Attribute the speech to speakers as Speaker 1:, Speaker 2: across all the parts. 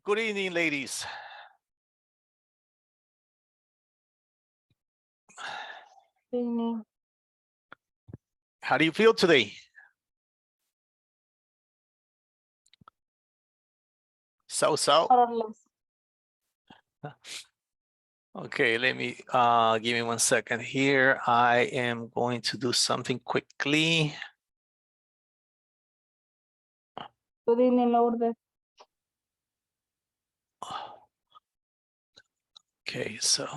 Speaker 1: Good evening, ladies. How do you feel today? So. Okay, let me give me 1 second here. I am going to do something quickly.
Speaker 2: Good evening, Lourdes.
Speaker 1: Okay, so.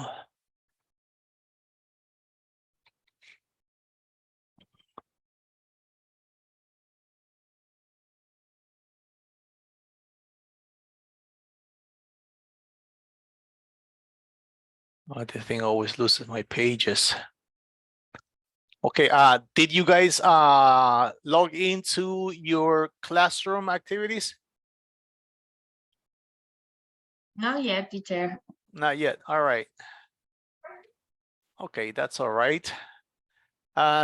Speaker 1: Oh, the thing always loses my pages. Okay, did you guys log into your classroom activities?
Speaker 3: Not yet, teacher.
Speaker 1: Not yet. All right. Okay, that's all right.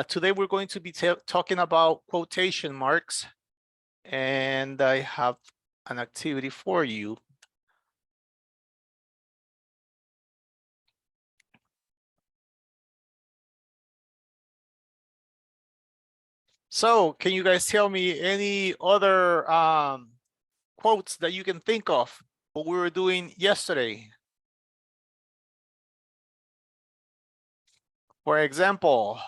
Speaker 1: Today we're going to be talking about quotation marks, and I have an activity for you. So can you guys tell me any other quotes that you can think of what we were doing yesterday? For example,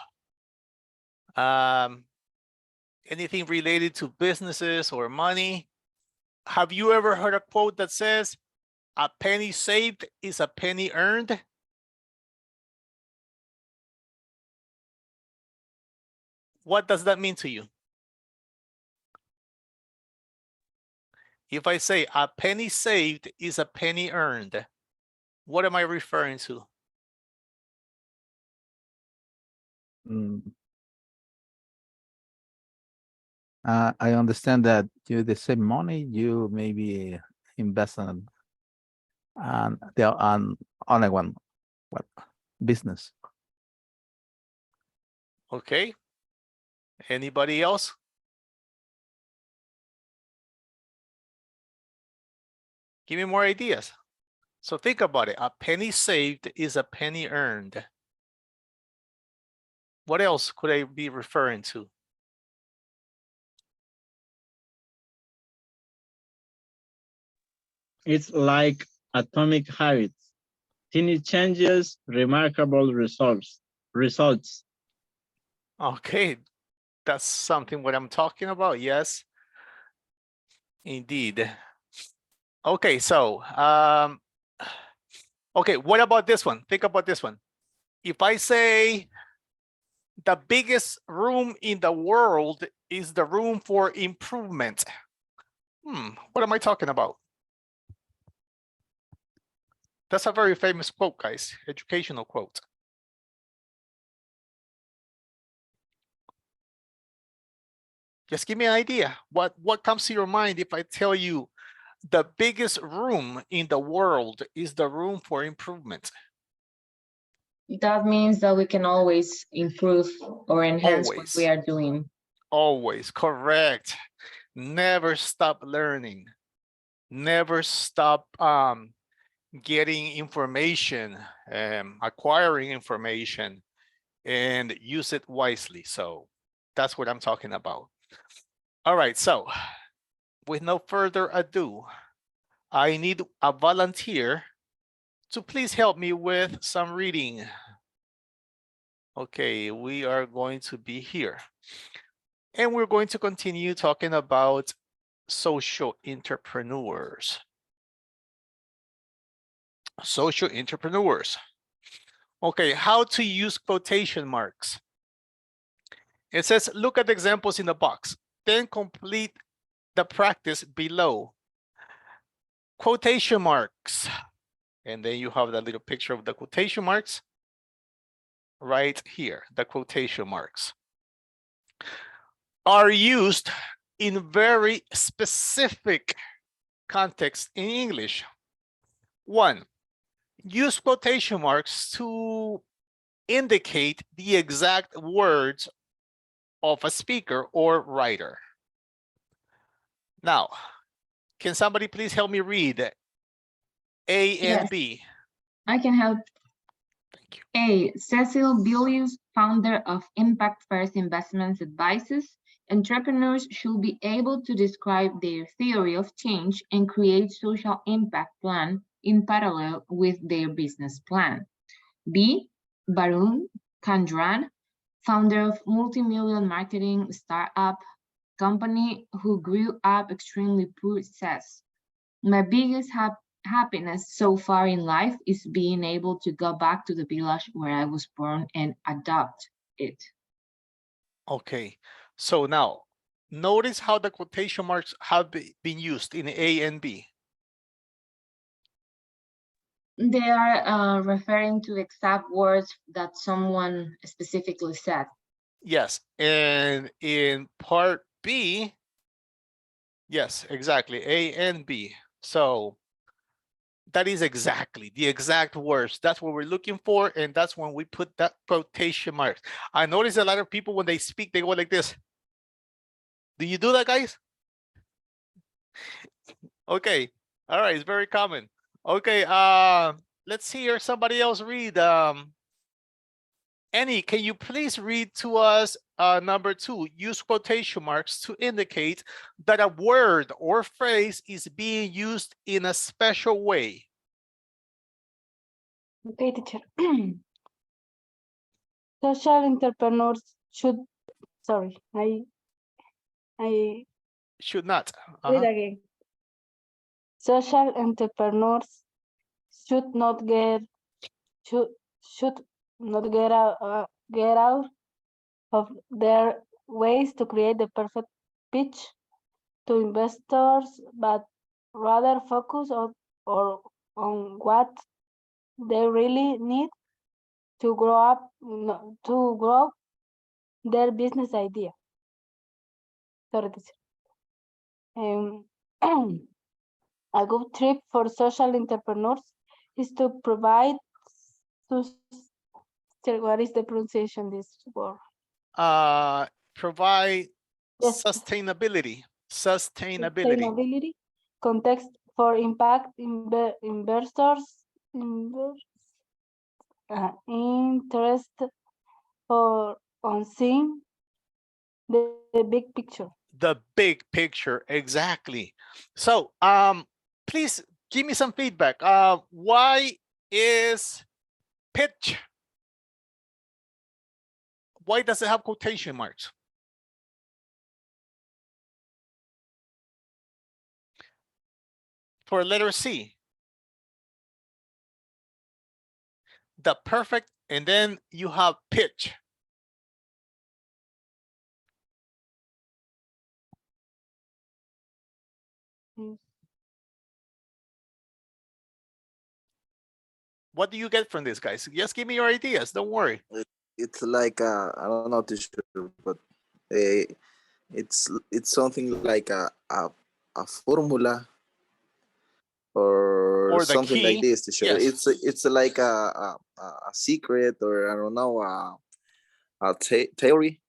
Speaker 1: anything related to businesses or money? Have you ever heard a quote that says, "A penny saved is a penny earned"? What does that mean to you? If I say a penny saved is a penny earned, what am I referring to?
Speaker 4: I understand that you the same money you maybe invest on only one business.
Speaker 1: Okay. Anybody else? Give me more ideas. So think about it. A penny saved is a penny earned. What else could I be referring to?
Speaker 5: It's like atomic habits. Tiny changes, remarkable results.
Speaker 1: Okay, that's something what I'm talking about. Yes, indeed. Okay, so okay, what about this one? Think about this one. If I say the biggest room in the world is the room for improvement, what am I talking about? That's a very famous quote, guys, educational quote. Just give me an idea. What comes to your mind if I tell you the biggest room in the world is the room for improvement?
Speaker 3: That means that we can always improve or enhance what we are doing.
Speaker 1: Always, correct. Never stop learning. Never stop getting information, acquiring information, and use it wisely. So that's what I'm talking about. All right, so with no further ado, I need a volunteer to please help me with some reading. Okay, we are going to be here. And we're going to continue talking about social entrepreneurs. Social entrepreneurs. Okay, how to use quotation marks. It says, look at the examples in the box, then complete the practice below. Quotation marks. And then you have that little picture of the quotation marks right here, the quotation marks are used in very specific context in English. 1, use quotation marks to indicate the exact words of a speaker or writer. Now, can somebody please help me read A and
Speaker 3: Yes.
Speaker 1: B?
Speaker 3: I can help.
Speaker 1: Thank you.
Speaker 3: A. Cecil Billius, founder of Impact First Investments Advices. Entrepreneurs should be able to describe their theory of change and create social impact plan in parallel with their business plan. B. Varun Kandran, founder of multi-million marketing startup company who grew up extremely poor, says, my biggest happiness so far in life is being able to go back to the village where I was born and adopt it.
Speaker 1: Okay, so now notice how the quotation marks have been used in A and B.
Speaker 3: They are referring to exact words that someone specifically said.
Speaker 1: Yes, and in part B, yes, exactly, A and B. So that is exactly the exact words. That's what we're looking for, and that's when we put that quotation marks. I notice a lot of people when they speak, they go like this. Do you do that, guys? Okay, all right, it's very common. Okay, let's hear somebody else read. Annie, can you please read to us number 2? Use quotation marks to indicate that a word or phrase is being used in a special way.
Speaker 2: Okay, teacher. Social entrepreneurs should, sorry, I
Speaker 1: Should not.
Speaker 2: read again. Social entrepreneurs should not get should not get out of their ways to create the perfect pitch to investors, but rather focus on what they really need to grow their business idea. Sorry, teacher. A good tip for social entrepreneurs is to provide what is the pronunciation this word?
Speaker 1: Provide
Speaker 2: Yes.
Speaker 1: sustainability.
Speaker 2: Sustainability context for impact investors interest or on seeing the big picture.
Speaker 1: The big picture, exactly. So please give me some feedback. Why is pitch, why does it have quotation marks? For letter C, the perfect, and then you have pitch.
Speaker 2: Mm.
Speaker 1: What do you get from this, guys? Just give me your ideas. Don't worry.
Speaker 6: It's like I don't know to sure, but uh, it's something like a formula or
Speaker 1: Or the
Speaker 6: something like
Speaker 1: key.
Speaker 6: this to sure.
Speaker 1: Yes.
Speaker 6: It's like a secret or I don't know theory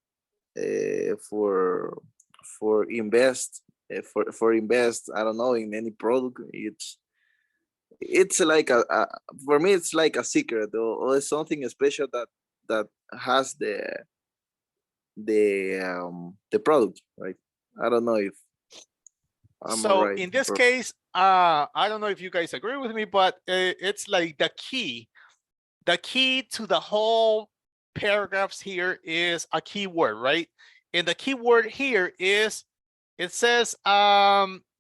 Speaker 6: for invest for invest I don't know in any product. It's like a for me it's like a secret or something special that has the product, right? I don't know if I'm
Speaker 1: So
Speaker 6: right.
Speaker 1: in this case, I don't know if you guys agree with me, but it's like the key to the whole paragraphs here is a keyword, right? And the keyword here is, it says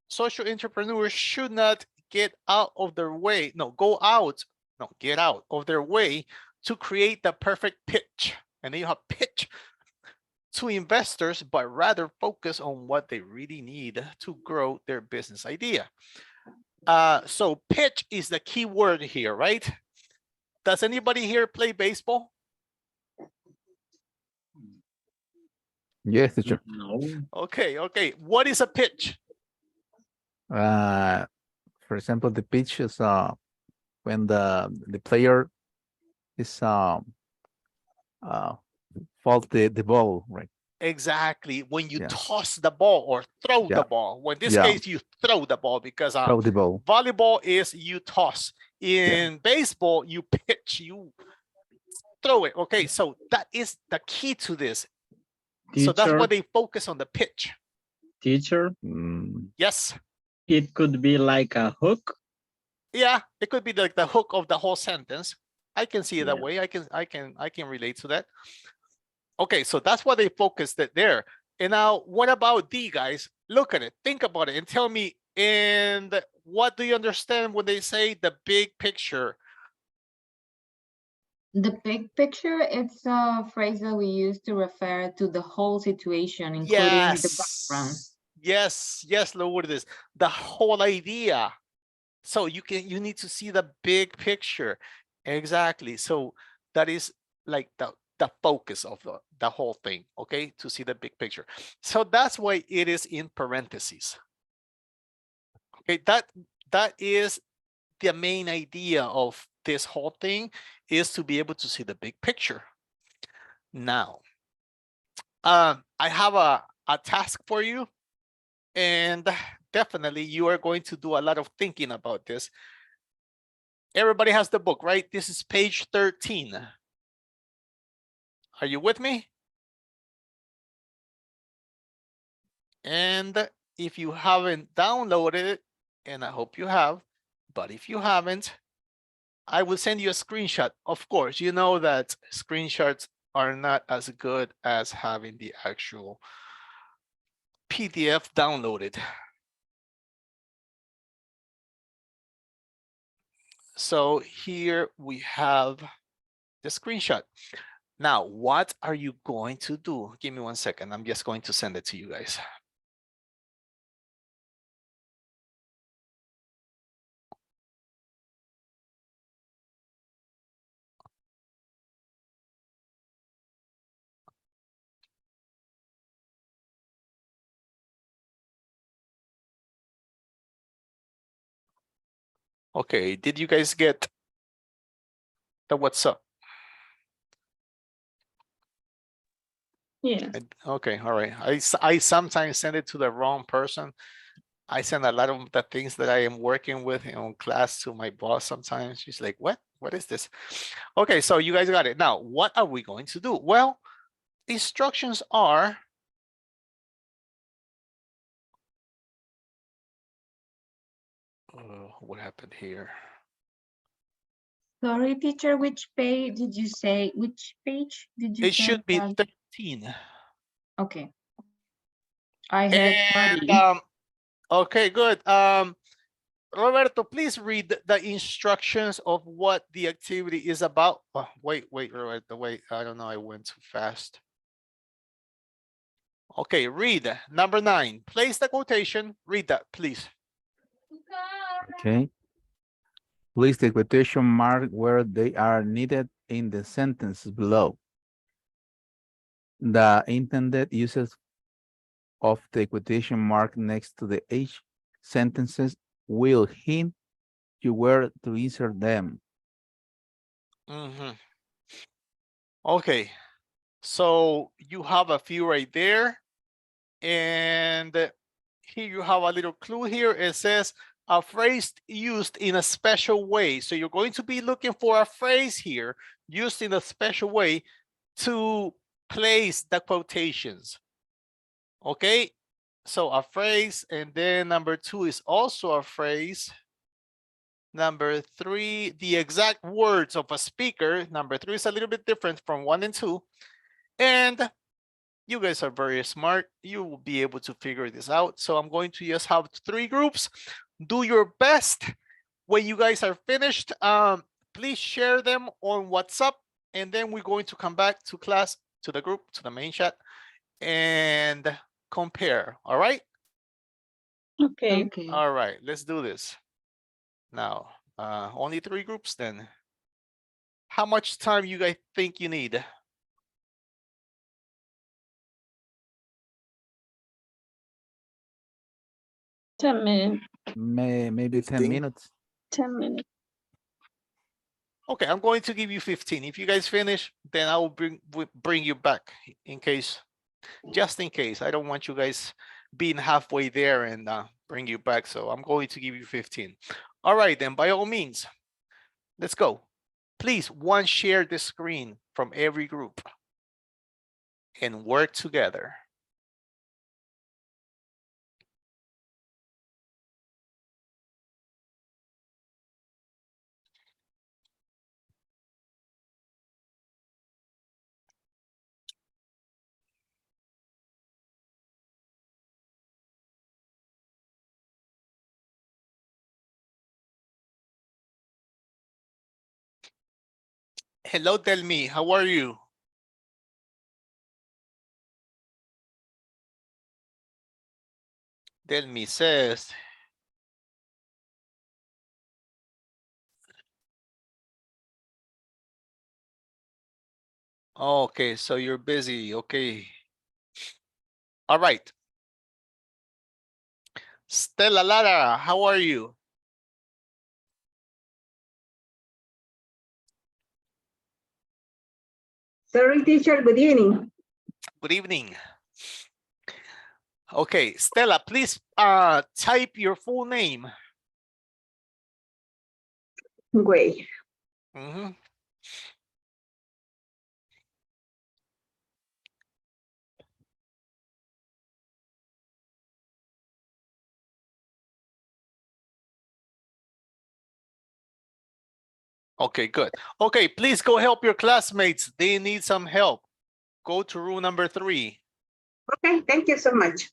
Speaker 1: social entrepreneurs should not get out of their way, get out of their way to create the perfect pitch. And then you have pitch to investors, but rather focus on what they really need to grow their business idea. So pitch is the key word here, right? Does anybody here play baseball?
Speaker 4: Yes, teacher.
Speaker 5: No.
Speaker 1: Okay. What is a pitch?
Speaker 4: For example, the pitch is when the player is fault the ball, right?
Speaker 1: Exactly. When you
Speaker 4: Yeah.
Speaker 1: toss the ball or throw
Speaker 4: Yeah.
Speaker 1: the ball. Well, in this
Speaker 4: Yeah.
Speaker 1: case, you throw the ball because
Speaker 4: Throw the ball.
Speaker 1: volleyball is you toss. In baseball, you pitch, you throw it. Okay, so that is the key to this. So that's
Speaker 5: Teacher,
Speaker 1: why they focus on the pitch.
Speaker 5: teacher,
Speaker 4: Mm,
Speaker 1: Yes.
Speaker 5: it could be like a hook.
Speaker 1: Yeah, it could be like the hook of the whole sentence. I can see it that
Speaker 5: Yeah.
Speaker 1: way. I can relate to that. Okay, so that's why they focused it there. And now what about D, guys? Look at it, think about it, and tell me, and what do you understand when they say the big picture?
Speaker 3: The big picture, it's a phrase that we use to refer to the whole situation, including the background.
Speaker 1: Yes, Lourdes, the whole idea. So you need to see the big picture. Exactly. So that is like the focus of the whole thing, okay? To see the big picture. So that's why it is in parentheses. Okay, that is the main idea of this whole thing, is to be able to see the big picture. Now, I have a task for you, and definitely you are going to do a lot of thinking about this. Everybody has the book, right? This is page 13. Are you with me? And if you haven't downloaded it, and I hope you have, but if you haven't, I will send you a screenshot. Of course, you know that screenshots are not as good as having the actual PDF downloaded. So here we have the screenshot. Now, what are you going to do? Give me 1 second. I'm just going to send it to you guys. Okay, did you guys get the WhatsApp?
Speaker 3: Yeah.
Speaker 1: Okay, all right. I sometimes send it to the wrong person. I send a lot of the things that I am working with in class to my boss sometimes. She's like, what? What is this? Okay, so you guys got it. Now, what are we going to do? Well, instructions are, what happened here?
Speaker 3: Sorry, teacher, which page did you say? Which page did you
Speaker 1: It
Speaker 3: say?
Speaker 1: should be
Speaker 3: that?
Speaker 1: 13.
Speaker 3: Okay. I heard
Speaker 1: And
Speaker 3: 30.
Speaker 1: okay, good. Roberto, please read the instructions of what the activity is about. Oh, wait, Roberto, wait. I don't know. I went too fast. Okay, read number 9. Place the quotation. Read that, please.
Speaker 4: okay. Place the quotation mark where they are needed in the sentences below. The intended uses of the quotation mark next to the H sentences will hint you where to insert them.
Speaker 1: Okay, so you have a few right there. And here you have a little clue here. It says a phrase used in a special way. So you're going to be looking for a phrase here used in a special way to place the quotations. Okay, so a phrase, and then number 2 is also a phrase. Number 3, the exact words of a speaker. Number 3 is a little bit different from 1 and 2. And you guys are very smart. You will be able to figure this out. So I'm going to just have 3 groups. Do your best. When you guys are finished, please share them on WhatsApp. And then we're going to come back to class, to the group, to the main chat, and compare. All right?
Speaker 3: Okay.
Speaker 1: All right, let's do this. Now, only 3 groups then. How much time you guys think you need?
Speaker 2: 10 minutes.
Speaker 4: Maybe 10
Speaker 6: 15.
Speaker 4: minutes.
Speaker 2: 10 minutes.
Speaker 1: Okay, I'm going to give you 15. If you guys finish, then I will bring you back in case just in case. I don't want you guys being halfway there and bring you back. So I'm going to give you 15. All right, then by all means, let's go. Please, one share the screen from every group and work together. Hello, Delmi. How are you? Delmi says, okay, so you're busy. Okay. All right. Stella Lara, how are you?
Speaker 7: Sorry, teacher. Good evening.
Speaker 1: Good evening. Okay, Stella, please type your full name.
Speaker 7: Wait.
Speaker 1: Mhm. Okay, good. Okay, please go help your classmates. They need some help. Go to rule number 3.
Speaker 7: Okay, thank you so much.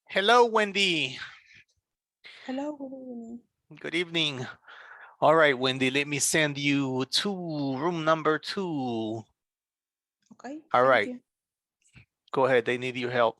Speaker 1: Hello, Wendy.
Speaker 8: Hello, good evening.
Speaker 1: Good evening. All right, Wendy, let me send you to room number 2.
Speaker 8: Okay,
Speaker 1: All
Speaker 8: thank
Speaker 1: right,
Speaker 8: you.
Speaker 1: go ahead. They need your help.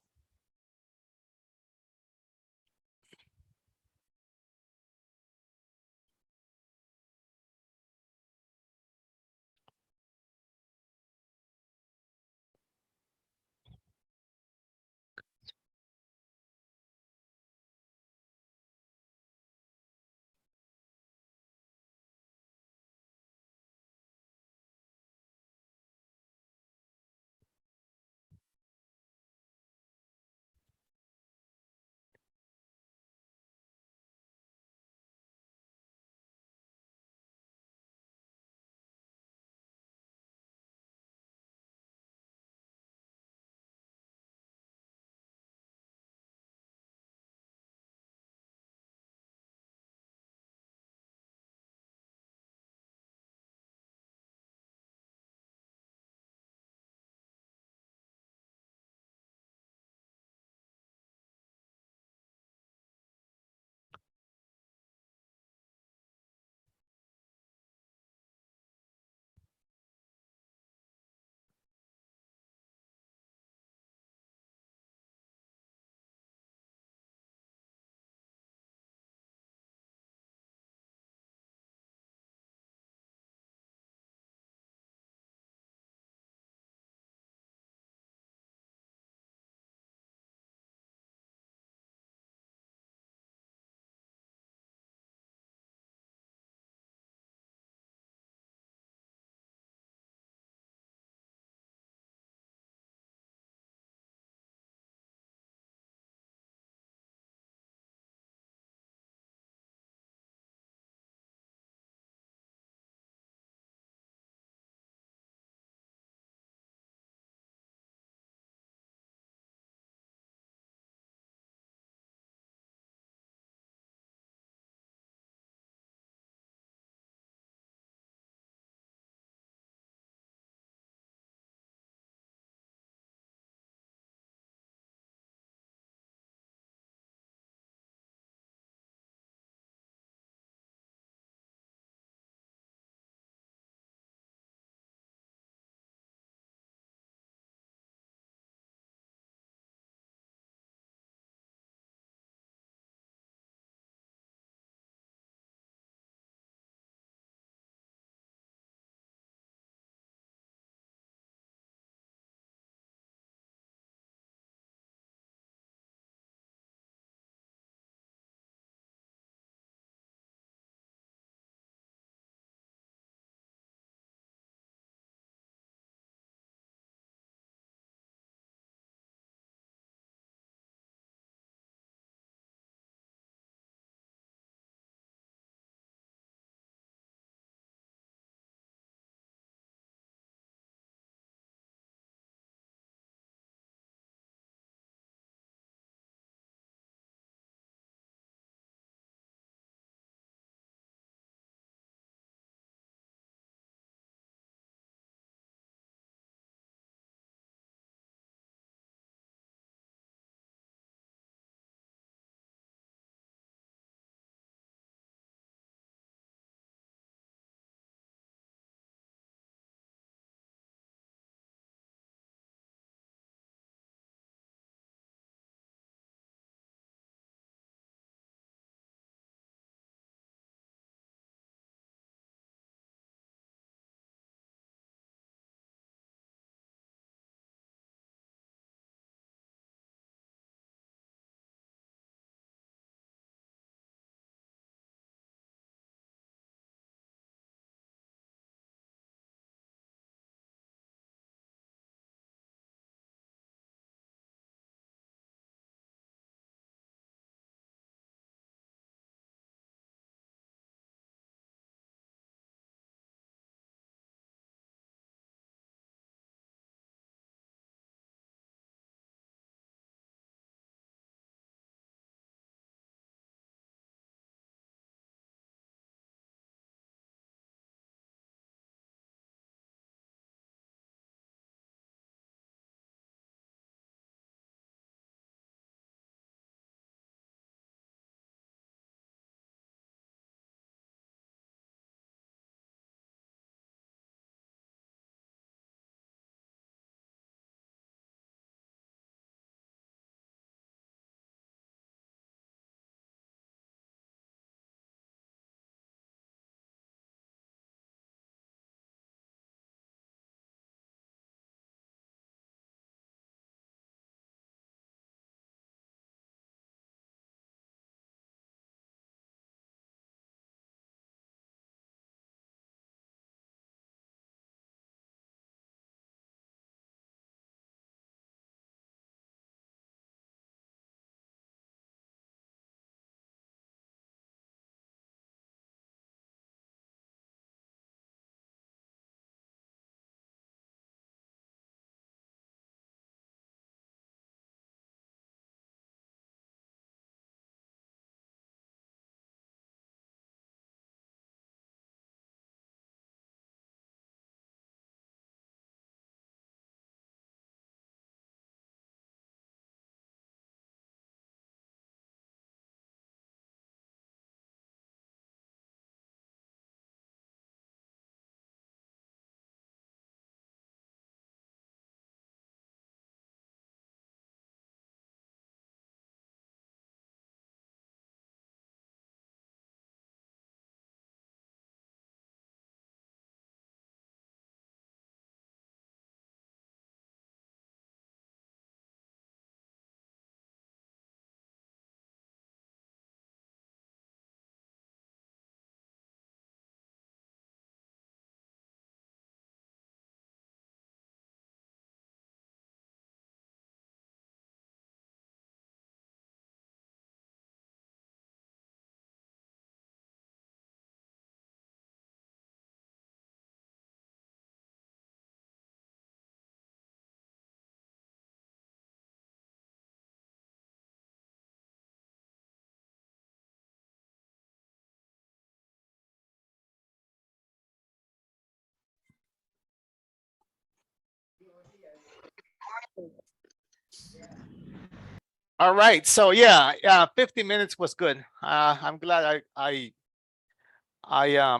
Speaker 1: All right, so yeah, 50 minutes was good. I'm glad I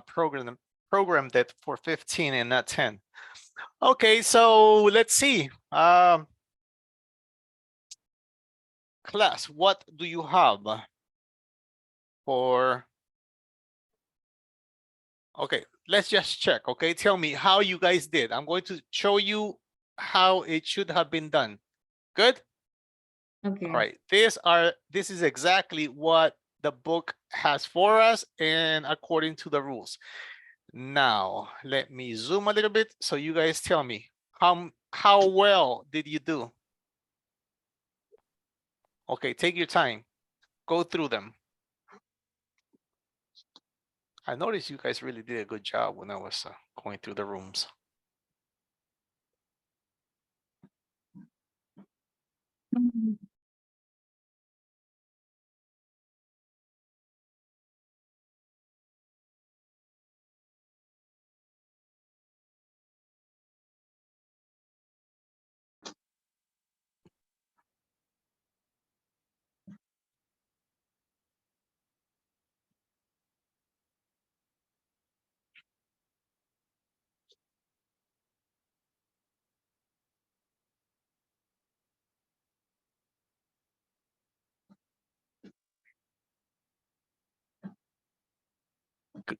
Speaker 1: programmed it for 15 and not 10. Okay, so let's see. Class, what do you have for? Okay, let's just check. Okay, tell me how you guys did. I'm going to show you how it should have been done. Good.
Speaker 3: Okay.
Speaker 1: All right, this is exactly what the book has for us and according to the rules. Now, let me zoom a little bit so you guys tell me how well did you do? Okay, take your time. Go through them. I noticed you guys really did a good job when I was going through the rooms.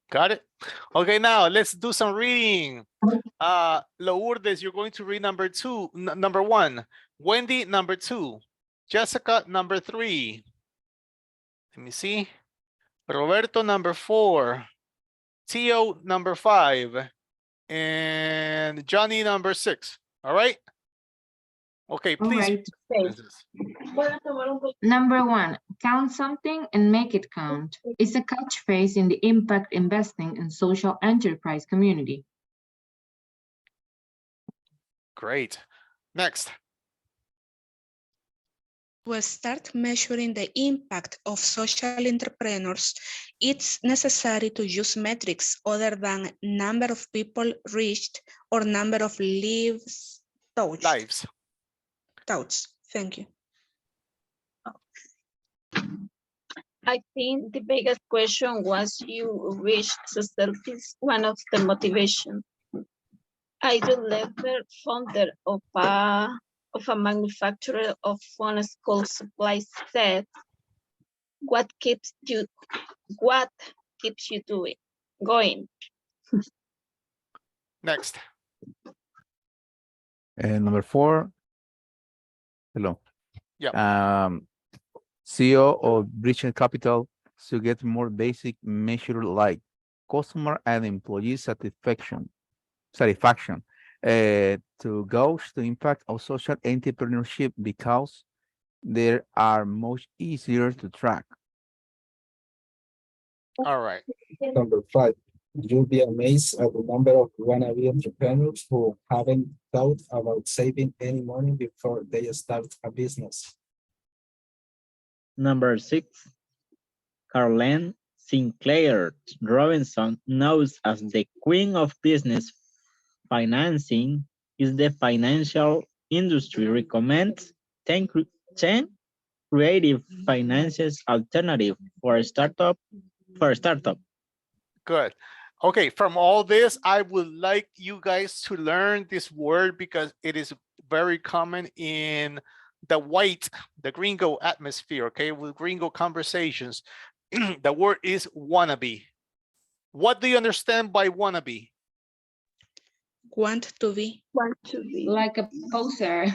Speaker 1: Got it? Okay, now let's do some reading. Lourdes, you're going to read number 1. Wendy, number 2. Jessica, number 3. Let me see. Roberto, number 4. Tio, number 5. And Johnny, number 6. All right? Okay,
Speaker 3: All
Speaker 1: please.
Speaker 3: right.
Speaker 2: Okay.
Speaker 3: Number 1, count something and make it count. It's a catchphrase in the impact investing and social enterprise community.
Speaker 1: Great. Next.
Speaker 8: To start measuring the impact of social entrepreneurs, it's necessary to use metrics other than number of people reached or number of lives touched.
Speaker 1: Lives.
Speaker 8: Touched. Thank you.
Speaker 2: I think the biggest question was you reached success is one of the motivation. I do lever founder of a manufacturer of phone school supplies said, what keeps you going?
Speaker 1: Next.
Speaker 4: And number 4. Hello.
Speaker 1: Yeah.
Speaker 4: CEO of Bridge Capital to get more basic measure like customer and employee satisfaction to gauge the impact of social entrepreneurship because they are much easier to track.
Speaker 1: All right.
Speaker 9: Number 5, you'll be amazed at the number of wannabe entrepreneurs who haven't thought about saving any money before they start a business.
Speaker 5: Number 6, Carlene Sinclair Robinson, known as the Queen of Business Financing, is the financial industry recommends 10 creative finances alternative for a startup.
Speaker 1: Good. Okay, from all this, I would like you guys to learn this word because it is very common in the gringo atmosphere, okay, with gringo conversations. The word is wannabe. What do you understand by wannabe?
Speaker 8: Want to be.
Speaker 3: Like a poser.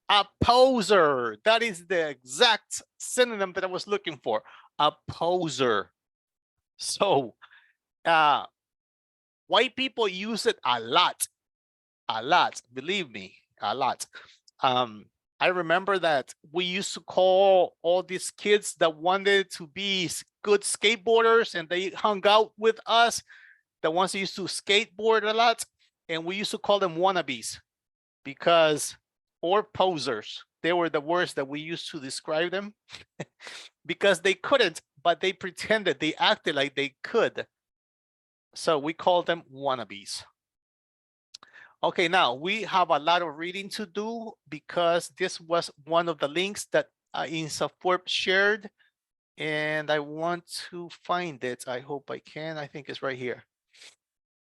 Speaker 1: A poser. That is the exact synonym that I was looking for. A poser. So, white people use it a lot, believe me, a lot. I remember that we used to call all these kids that wanted to be good skateboarders and they hung out with us, the ones that used to skateboard a lot, and we used to call them wannabes or posers. They were the words that we used to describe them because they couldn't, but they pretended, they acted like they could. So we call them wannabes. Okay, now we have a lot of reading to do because this was one of the links that INSAFORP shared, and I want to find it. I hope I can. I think it's right here.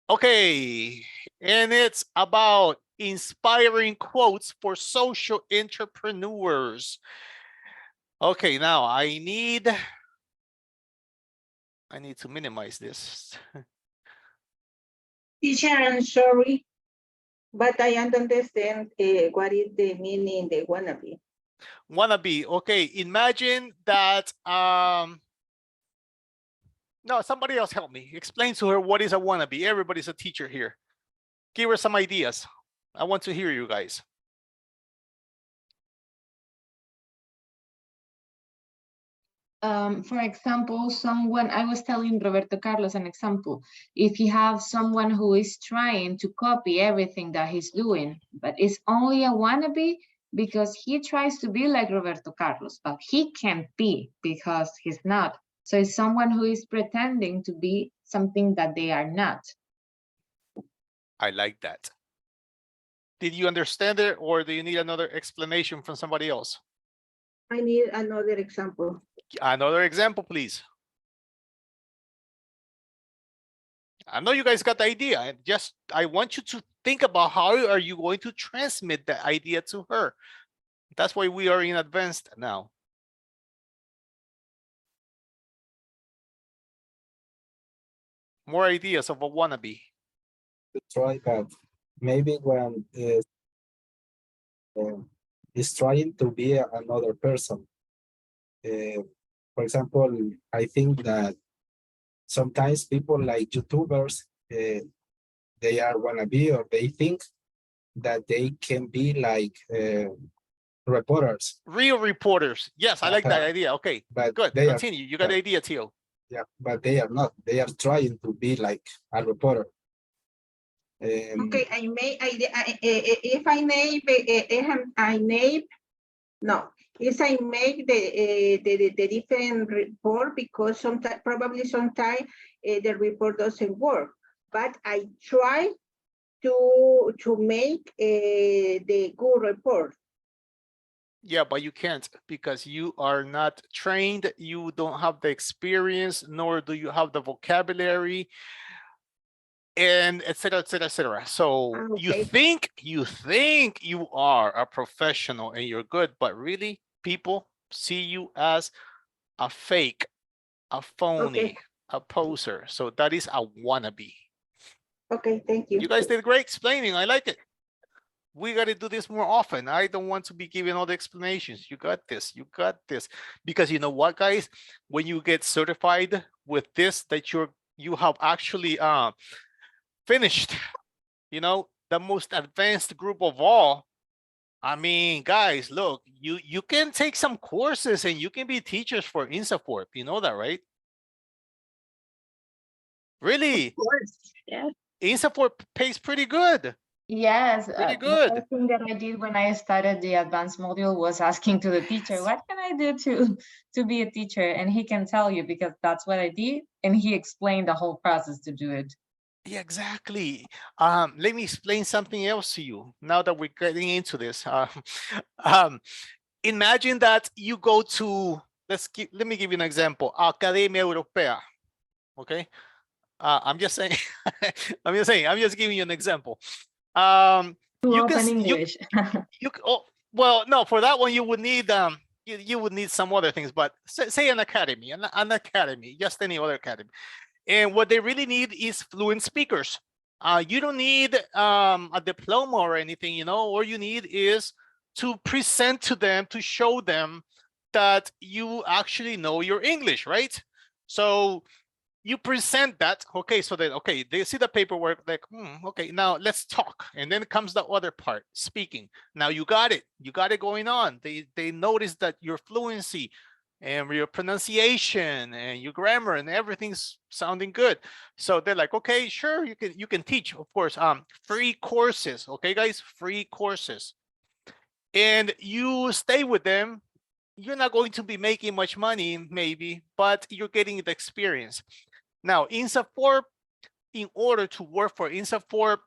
Speaker 1: Okay, and it's about inspiring quotes for social entrepreneurs. Okay, now I need to minimize this.
Speaker 7: Teacher, I'm sorry, but I don't understand what is the meaning the wannabe.
Speaker 1: Wannabe. Okay, imagine that no, somebody else help me. Explain to her what is a wannabe. Everybody's a teacher here. Give her some ideas. I want to hear you guys.
Speaker 3: For example, someone, I was telling Roberto Carlos an example. If you have someone who is trying to copy everything that he's doing, but it's only a wannabe because he tries to be like Roberto Carlos, but he can't be because he's not. So it's someone who is pretending to be something that they are not.
Speaker 1: I like that. Did you understand it, or do you need another explanation from somebody else?
Speaker 7: I need another example.
Speaker 1: Another example, please. I know you guys got the idea. I want you to think about how are you going to transmit the idea to her. That's why we are in advanced now. More ideas of a wannabe.
Speaker 9: To try, but maybe when is trying to be another person. For example, I think that sometimes people like YouTubers, they are wannabe, or they think that they can be like reporters.
Speaker 1: Real reporters. Yes, I like that idea. Okay,
Speaker 9: But
Speaker 1: good.
Speaker 9: they
Speaker 1: Continue. You got the idea, Tio.
Speaker 9: Yeah, but they are not. They are trying to be like a reporter.
Speaker 7: Okay, if I name, no, if I make the different report, because sometimes, probably sometimes the report doesn't work, but I try to make the good report.
Speaker 1: Yeah, but you can't because you are not trained. You don't have the experience, nor do you have the vocabulary, and et cetera, et cetera, et cetera. So
Speaker 7: Okay.
Speaker 1: you think you are a professional and you're good, but really people see you as a fake, a phony,
Speaker 7: Okay.
Speaker 1: a poser. So that is a wannabe.
Speaker 7: Okay, thank you.
Speaker 1: You guys did great explaining. I like it. We got to do this more often. I don't want to be giving all the explanations. You got this. You got this. Because you know what, guys? When you get certified with this, that you have actually finished, you know, the most advanced group of all. I mean, guys, look, you can take some courses and you can be teachers for INSAFORP. You know that, right? Really?
Speaker 2: Of course, yeah.
Speaker 1: INSAFORP pays pretty good.
Speaker 3: Yes,
Speaker 1: Pretty
Speaker 3: the
Speaker 1: good.
Speaker 3: first thing that I did when I started the advanced module was asking to the teacher, what can I do to be a teacher? And he can tell you because that's what I did. And he explained the whole process to do it.
Speaker 1: Yeah, exactly. Let me explain something else to you now that we're getting into this. Imagine that you go to, let me give you an example, Academia Europea, okay? I'm just saying, I'm just giving you an example. You
Speaker 3: Open
Speaker 1: can,
Speaker 3: English.
Speaker 1: oh, well, no, for that one, you would need, you would need some other things, but say an academy, an academy, just any other academy. And what they really need is fluent speakers. You don't need a diploma or anything, you know, all you need is to present to them, to show them that you actually know your English, right? So you present that, okay, so that, okay, they see the paperwork, like, okay, now let's talk. And then comes the other part, speaking. Now you got it going on. They notice that your fluency and your pronunciation and your grammar and everything's sounding good. So they're like, okay, sure, you can teach, of course, free courses, okay, guys, free courses. And you stay with them. You're not going to be making much money, maybe, but you're getting the experience. Now, INSAFORP, in order to work for INSAFORP,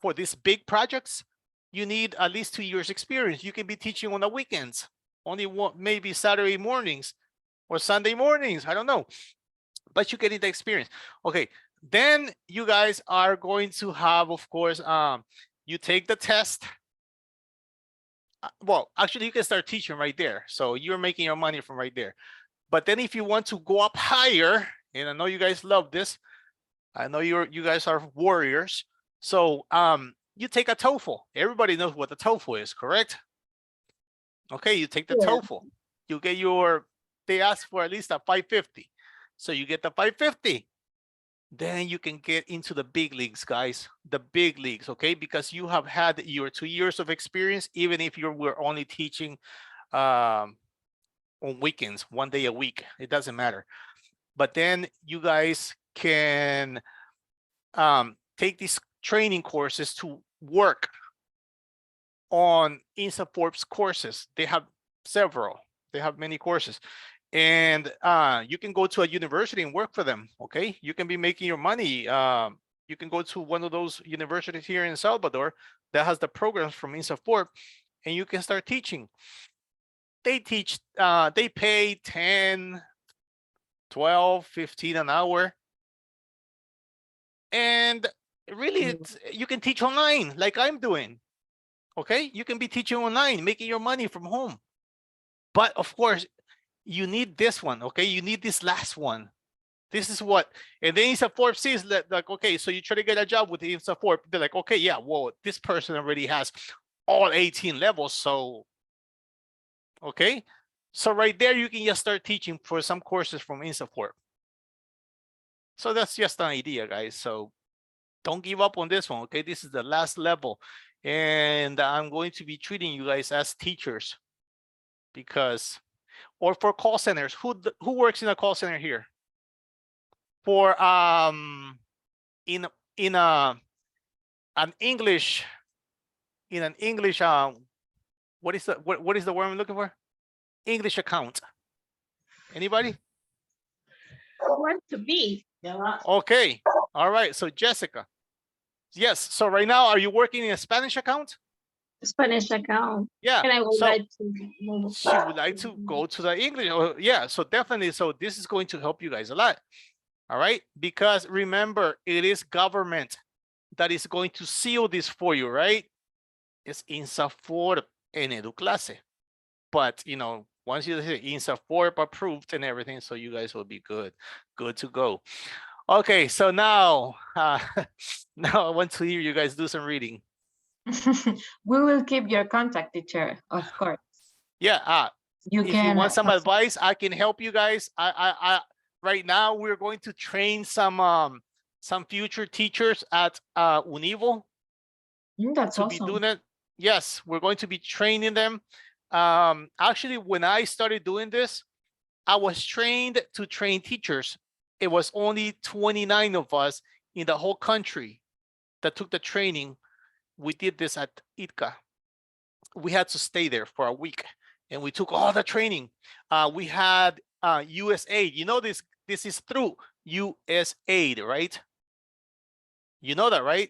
Speaker 1: for these big projects, you need at least 2 years experience. You can be teaching on the weekends, only one, maybe Saturday mornings or Sunday mornings. I don't know, but you're getting the experience. Okay, then you guys are going to have, of course, you take the test. Well, actually, you can start teaching right there. So you're making your money from right there. But then if you want to go up higher, and I know you guys love this, I know you guys are warriors. So you take a TOEFL. Everybody knows what the TOEFL is, correct? Okay, you take the
Speaker 2: Yeah.
Speaker 1: TOEFL. You get your, they ask for at least a 550. So you get the 550. Then you can get into the big leagues, guys, the big leagues, okay? Because you have had your 2 years of experience, even if you were only teaching on weekends, 1 day a week, it doesn't matter. But then you guys can take these training courses to work on INSA Forbes courses. They have several, they have many courses. And you can go to a university and work for them, okay? You can be making your money. You can go to one of those universities here in Salvador that has the programs from INSA Forbes, and you can start teaching. They teach, they pay 10, 12, 15 an hour. And really, you can teach online like I'm doing, okay? You can be teaching online, making your money from home. But of course, you need this one, okay? You need this last one. This is what, and then INSA Forbes sees that, like, okay, so you try to get a job with the INSA Forbes. They're like, okay, yeah, well, this person already has all 18 levels, so, okay. So right there, you can just start teaching for some courses from INSA Forbes. So that's just an idea, guys. So don't give up on this one, okay? This is the last level. And I'm going to be treating you guys as teachers because, or for call centers, who works in a call center here? For in an English, what is the word I'm looking for? English account. Anybody?
Speaker 2: Want to be.
Speaker 1: Okay. All right. So Jessica. Yes. So right now, are you working in a Spanish account?
Speaker 2: Spanish account.
Speaker 1: Yeah.
Speaker 2: And I would
Speaker 1: So
Speaker 2: like to move.
Speaker 1: she would like to go to the English. Oh, yeah. So definitely. So this is going to help you guys a lot. All right. Because remember, it is government that is going to seal this for you, right? It's INSA Forbes and EduClase. But, you know, once you say INSA Forbes approved and everything, so you guys will be good to go. Okay, so now, now I want to hear you guys do some reading.
Speaker 3: We will keep your contact, teacher, of course.
Speaker 1: Yeah,
Speaker 3: You
Speaker 1: if
Speaker 3: can
Speaker 1: you want some advice, I can help you guys. I right now we're going to train some future teachers at Univo
Speaker 3: That's
Speaker 1: to
Speaker 3: awesome.
Speaker 1: be doing it. Yes, we're going to be training them. Actually, when I started doing this, I was trained to train teachers. It was only 29 of us in the whole country that took the training. We did this at ITCA. We had to stay there for a week and we took all the training. We had USAID. You know, this is through USAID, right? You know that, right?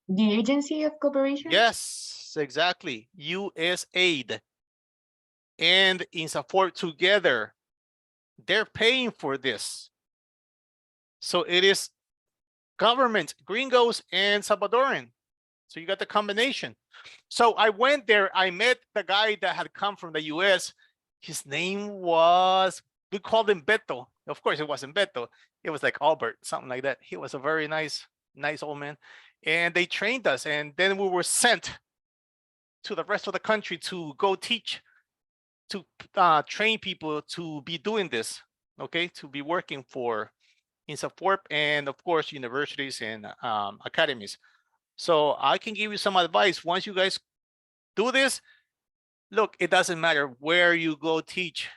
Speaker 3: The Agency of Cooperation?
Speaker 1: Yes, exactly. USAID and INSA Forbes together, they're paying for this. So it is government, gringos and Salvadoran. So you got the combination. So I went there, I met the guy that had come from the US. His name was, we called him Beto. Of course, it wasn't Beto. It was like Albert, something like that. He was a very nice old man. And they trained us. And then we were sent to the rest of the country to go teach, to train people to be doing this, okay? To be working for INSA Forbes and of course, universities and academies. So I can give you some advice. Once you guys do this, look, it doesn't matter where you go teach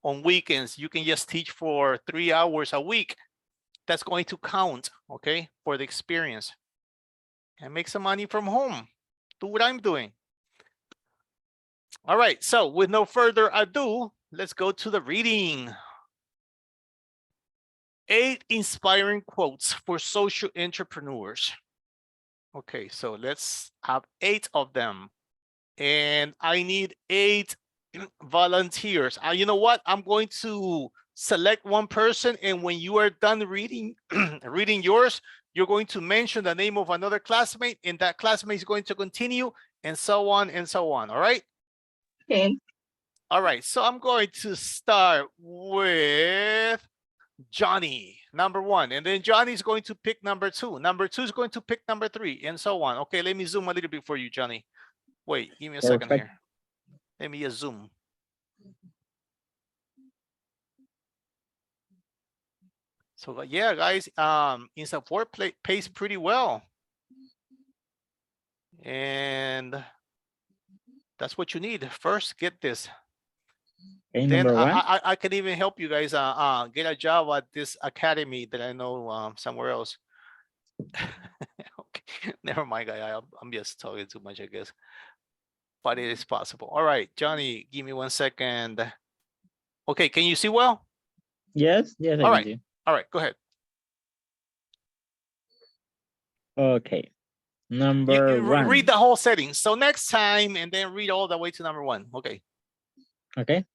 Speaker 1: on weekends. You can just teach for 3 hours a week. That's going to count, okay, for the experience. And make some money from home. Do what I'm doing. All right, so with no further ado, let's go to the reading. 8 inspiring quotes for social entrepreneurs. Okay, so let's have 8 of them. And I need 8 volunteers. You know what? I'm going to select one person, and when you are done reading reading yours, you're going to mention the name of another classmate, and that classmate is going to continue, and so on and so on. All right?
Speaker 2: Okay.
Speaker 1: All right, so I'm going to start with Johnny, number 1, and then Johnny's going to pick number 2. Number 2 is going to pick number 3, and so on. Okay, let me zoom a little bit for you, Johnny. Wait, give me a second
Speaker 5: Perfect.
Speaker 1: here. Let me just zoom. So yeah, guys, Insta 4 pays pretty well. And that's what you need. First, get this.
Speaker 5: Okay,
Speaker 1: Then
Speaker 5: number 1.
Speaker 1: I can even help you guys get a job at this academy that I know somewhere else. Okay, never mind, guy. I'm just talking too much, I guess. But it is possible. All right, Johnny, give me 1 second. Okay, can you see well?
Speaker 5: Yes, yes, I
Speaker 1: All
Speaker 5: can
Speaker 1: right.
Speaker 5: see.
Speaker 1: All right, go ahead.
Speaker 5: Okay,
Speaker 1: You
Speaker 5: number 1.
Speaker 1: read the whole setting. So next time, and then read all the way to number 1. Okay.
Speaker 5: Okay.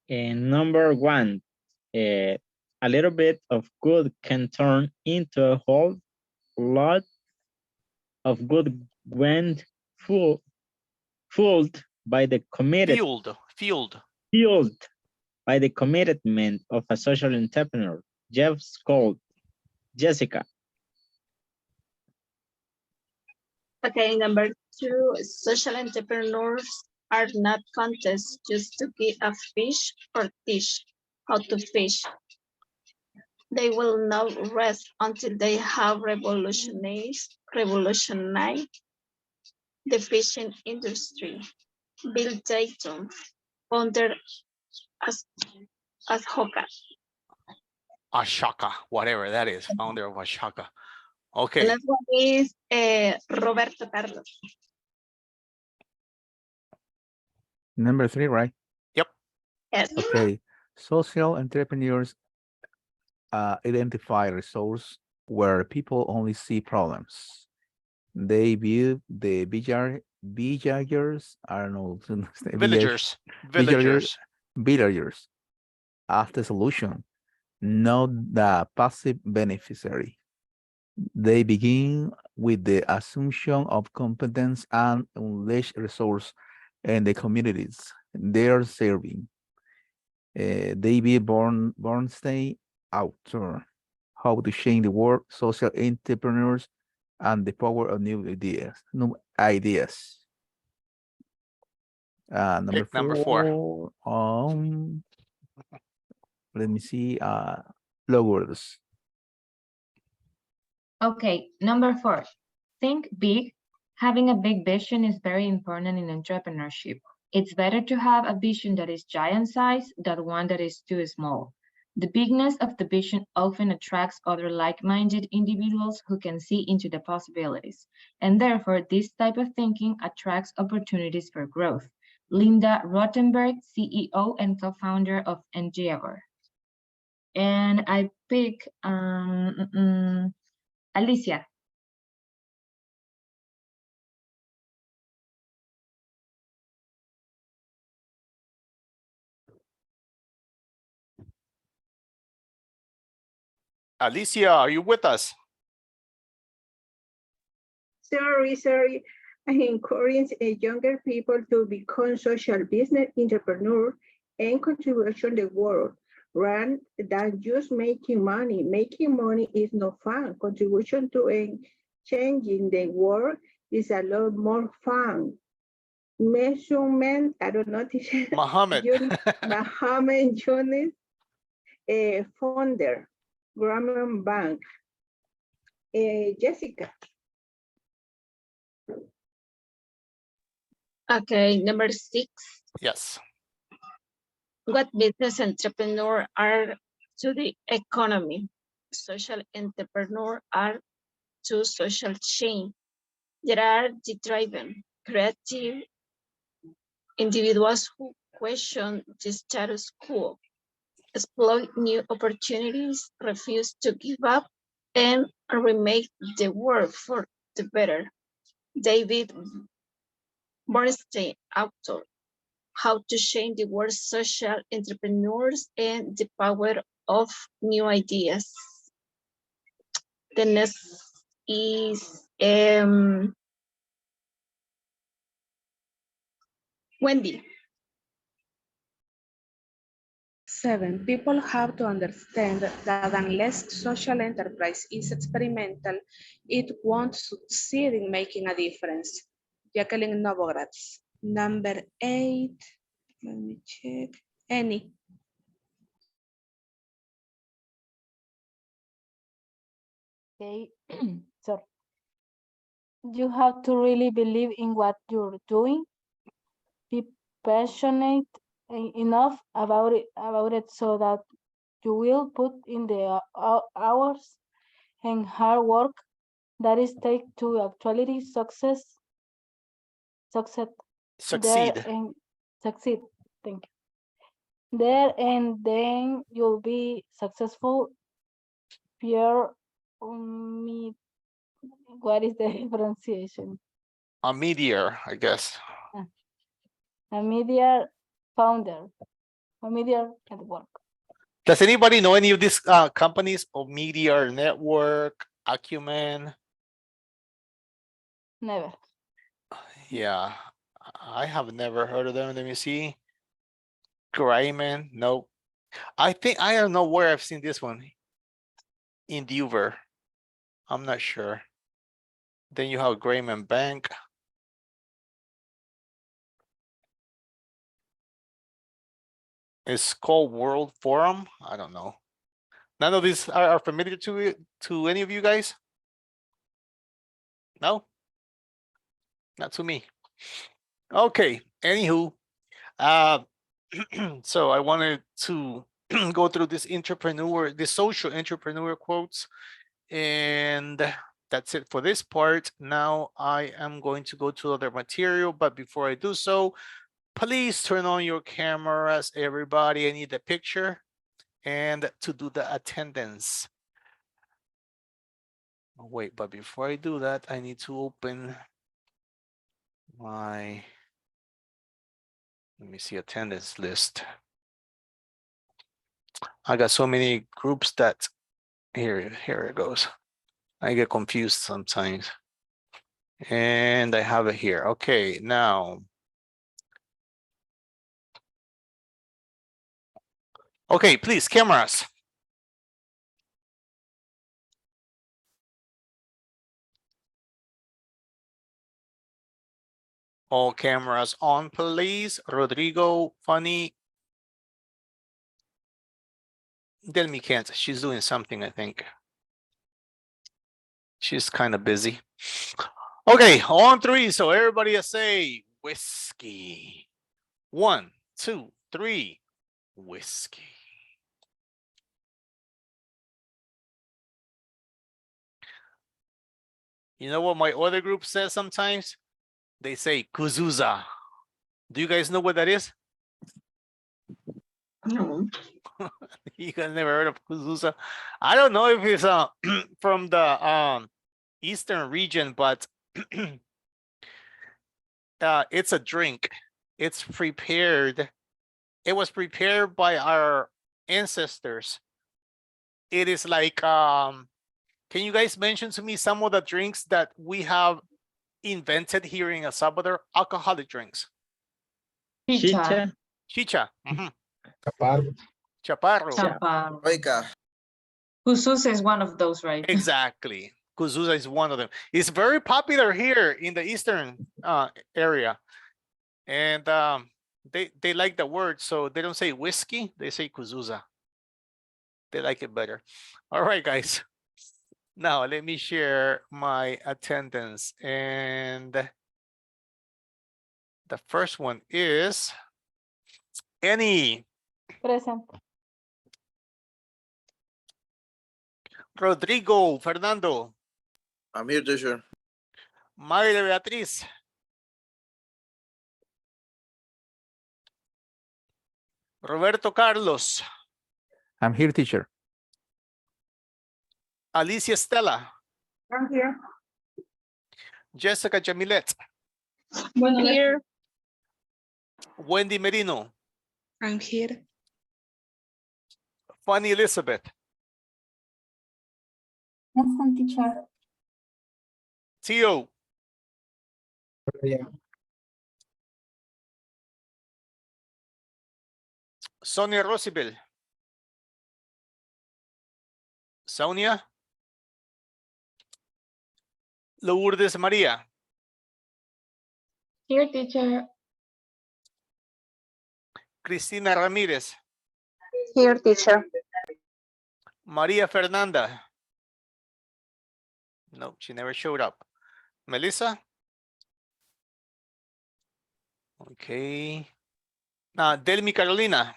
Speaker 5: And number 1, a little bit of good can turn into a whole lot of good when fueled by the fueled by the commitment of a social entrepreneur. Jeff called Jessica.
Speaker 2: Okay, number 2, social entrepreneurs are not contests just to get a fish or teach how to fish. They will not rest until they have revolutionized the fishing industry. Bill Dayton, founder Ashoka.
Speaker 1: Ashaka, whatever that is, founder of Ashaka.
Speaker 2: The
Speaker 1: Okay.
Speaker 2: next one is Roberto Carlos.
Speaker 4: Number 3, right?
Speaker 1: Yep.
Speaker 2: Yes.
Speaker 4: Okay. Social entrepreneurs identify resource where people only see problems. They view the villagers, I don't know, villagers as the solution, not the passive beneficiary. They begin with the assumption of competence and unleash resource in the communities they are serving. David Bornstein, author, How to Change the World, Social Entrepreneurs, and the Power of New Ideas. Number
Speaker 1: Pick number 4.
Speaker 4: Let me see, logos.
Speaker 3: Okay, number 4, think big. Having a big vision is very important in entrepreneurship. It's better to have a vision that is giant size than one that is too small. The bigness of the vision often attracts other like-minded individuals who can see into the possibilities, and therefore this type of thinking attracts opportunities for growth. Linda Rottenberg, CEO and co-founder of Endeavor. And I pick Alicia.
Speaker 1: Alicia, are you with us?
Speaker 7: Sorry. I encourage younger people to become social business entrepreneurs and contribute to the world rather than just making money. Making money is not fun. Contribution to changing the world is a lot more fun. Measurement, I don't know,
Speaker 1: Mohammed.
Speaker 7: Mohammed Jones, founder, Graham Bank. Jessica.
Speaker 2: Okay, number 6.
Speaker 1: Yes.
Speaker 2: What business entrepreneur are to the economy? Social entrepreneur are to social change. There are the driven, creative individuals who question the status quo, exploit new opportunities, refuse to give up, and remake the world for the better. David Bernstein, author. How to change the world, social entrepreneurs and the power of new ideas. The next is Wendy.
Speaker 8: 7. People have to understand that unless social enterprise is experimental, it won't succeed in making a difference. Jacqueline Novogratz. Number 8. Let me check. Any.
Speaker 10: Okay, so you have to really believe in what you're doing. Be passionate enough about it so that you will put in the hours and hard work that is take to actually succeed there
Speaker 1: Succeed.
Speaker 10: and succeed. Thank you. There and then you'll be successful. Pure, what is the pronunciation?
Speaker 1: A meteor, I guess.
Speaker 10: A media founder, a media network.
Speaker 1: Does anybody know any of these companies? Or Meteor Network, Acumen?
Speaker 10: Never.
Speaker 1: Yeah, I have never heard of them. Let me see. Grayman, nope. I think I don't know where I've seen this one. In Denver, I'm not sure. Then you have Grayman Bank. It's called World Forum. I don't know. None of these are familiar to any of you guys? No? Not to me. Okay, anywho. So I wanted to go through this social entrepreneur quotes, and that's it for this part. Now I am going to go to other material, but before I do so, please turn on your cameras, everybody. I need the picture and to do the attendance. Oh, wait, but before I do that, I need to open my, let me see, attendance list. I got so many groups that here it goes. I get confused sometimes. And I have it here. Okay, now. Okay, please, cameras. All cameras on, please. Rodrigo, Funny. Delmi can't. She's doing something, I think. She's kind of busy. Okay, on 3. So everybody say whiskey. 1, 2, 3. Whiskey. You know what my other group says sometimes? They say kuzuza. Do you guys know what that is?
Speaker 2: No.
Speaker 1: You guys never heard of kuzuza? I don't know if it's from the eastern region, but it's a drink. It's prepared. It was prepared by our ancestors. It is like can you guys mention to me some of the drinks that we have invented here in El Salvador? Alcoholic drinks.
Speaker 5: Chicha.
Speaker 1: Chicha. Mhm.
Speaker 9: Chaparro.
Speaker 1: Chaparro.
Speaker 3: Chaparro.
Speaker 6: Oiga,
Speaker 3: Jesus is one of those, right?
Speaker 1: Exactly. Kuzuza is one of them. It's very popular here in the eastern area. And they like the word, so they don't say whiskey, they say kuzuza. They like it better. All right, guys. Now let me share my attendance. And the first one is Annie.
Speaker 10: Present.
Speaker 1: Rodrigo, Fernando.
Speaker 6: I'm here, teacher.
Speaker 1: Mayra Beatriz. Roberto Carlos.
Speaker 4: I'm here, teacher.
Speaker 1: Alicia Estela.
Speaker 7: I'm here.
Speaker 1: Jessica Jamilet.
Speaker 2: Here.
Speaker 1: Wendy Merino.
Speaker 8: I'm here.
Speaker 1: Fanny Elizabeth.
Speaker 11: Present, teacher.
Speaker 1: Tio.
Speaker 9: Yeah.
Speaker 1: Sonia Rosibel. Sonia. Lourdes María.
Speaker 3: Here, teacher.
Speaker 1: Cristina Ramírez.
Speaker 2: Here, teacher.
Speaker 1: María Fernanda. No, she never showed up. Melissa. Okay. Delmi Carolina.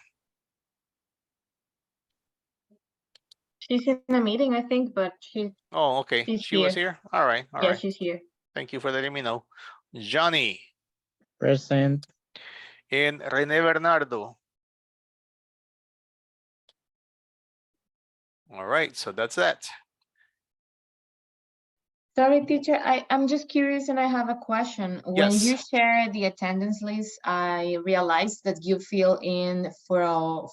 Speaker 3: She's in a meeting, I think, but she's
Speaker 1: Oh, okay.
Speaker 3: She's
Speaker 1: She was here. All right. All
Speaker 3: yeah,
Speaker 1: right.
Speaker 3: she's here.
Speaker 1: Thank you for letting me know. Johnny.
Speaker 5: Present.
Speaker 1: And René Bernardo. All right. So that's that.
Speaker 3: Sorry, teacher, I'm just curious and I have a question. When
Speaker 1: Yes.
Speaker 3: you share the attendance list, I realized that you fill in for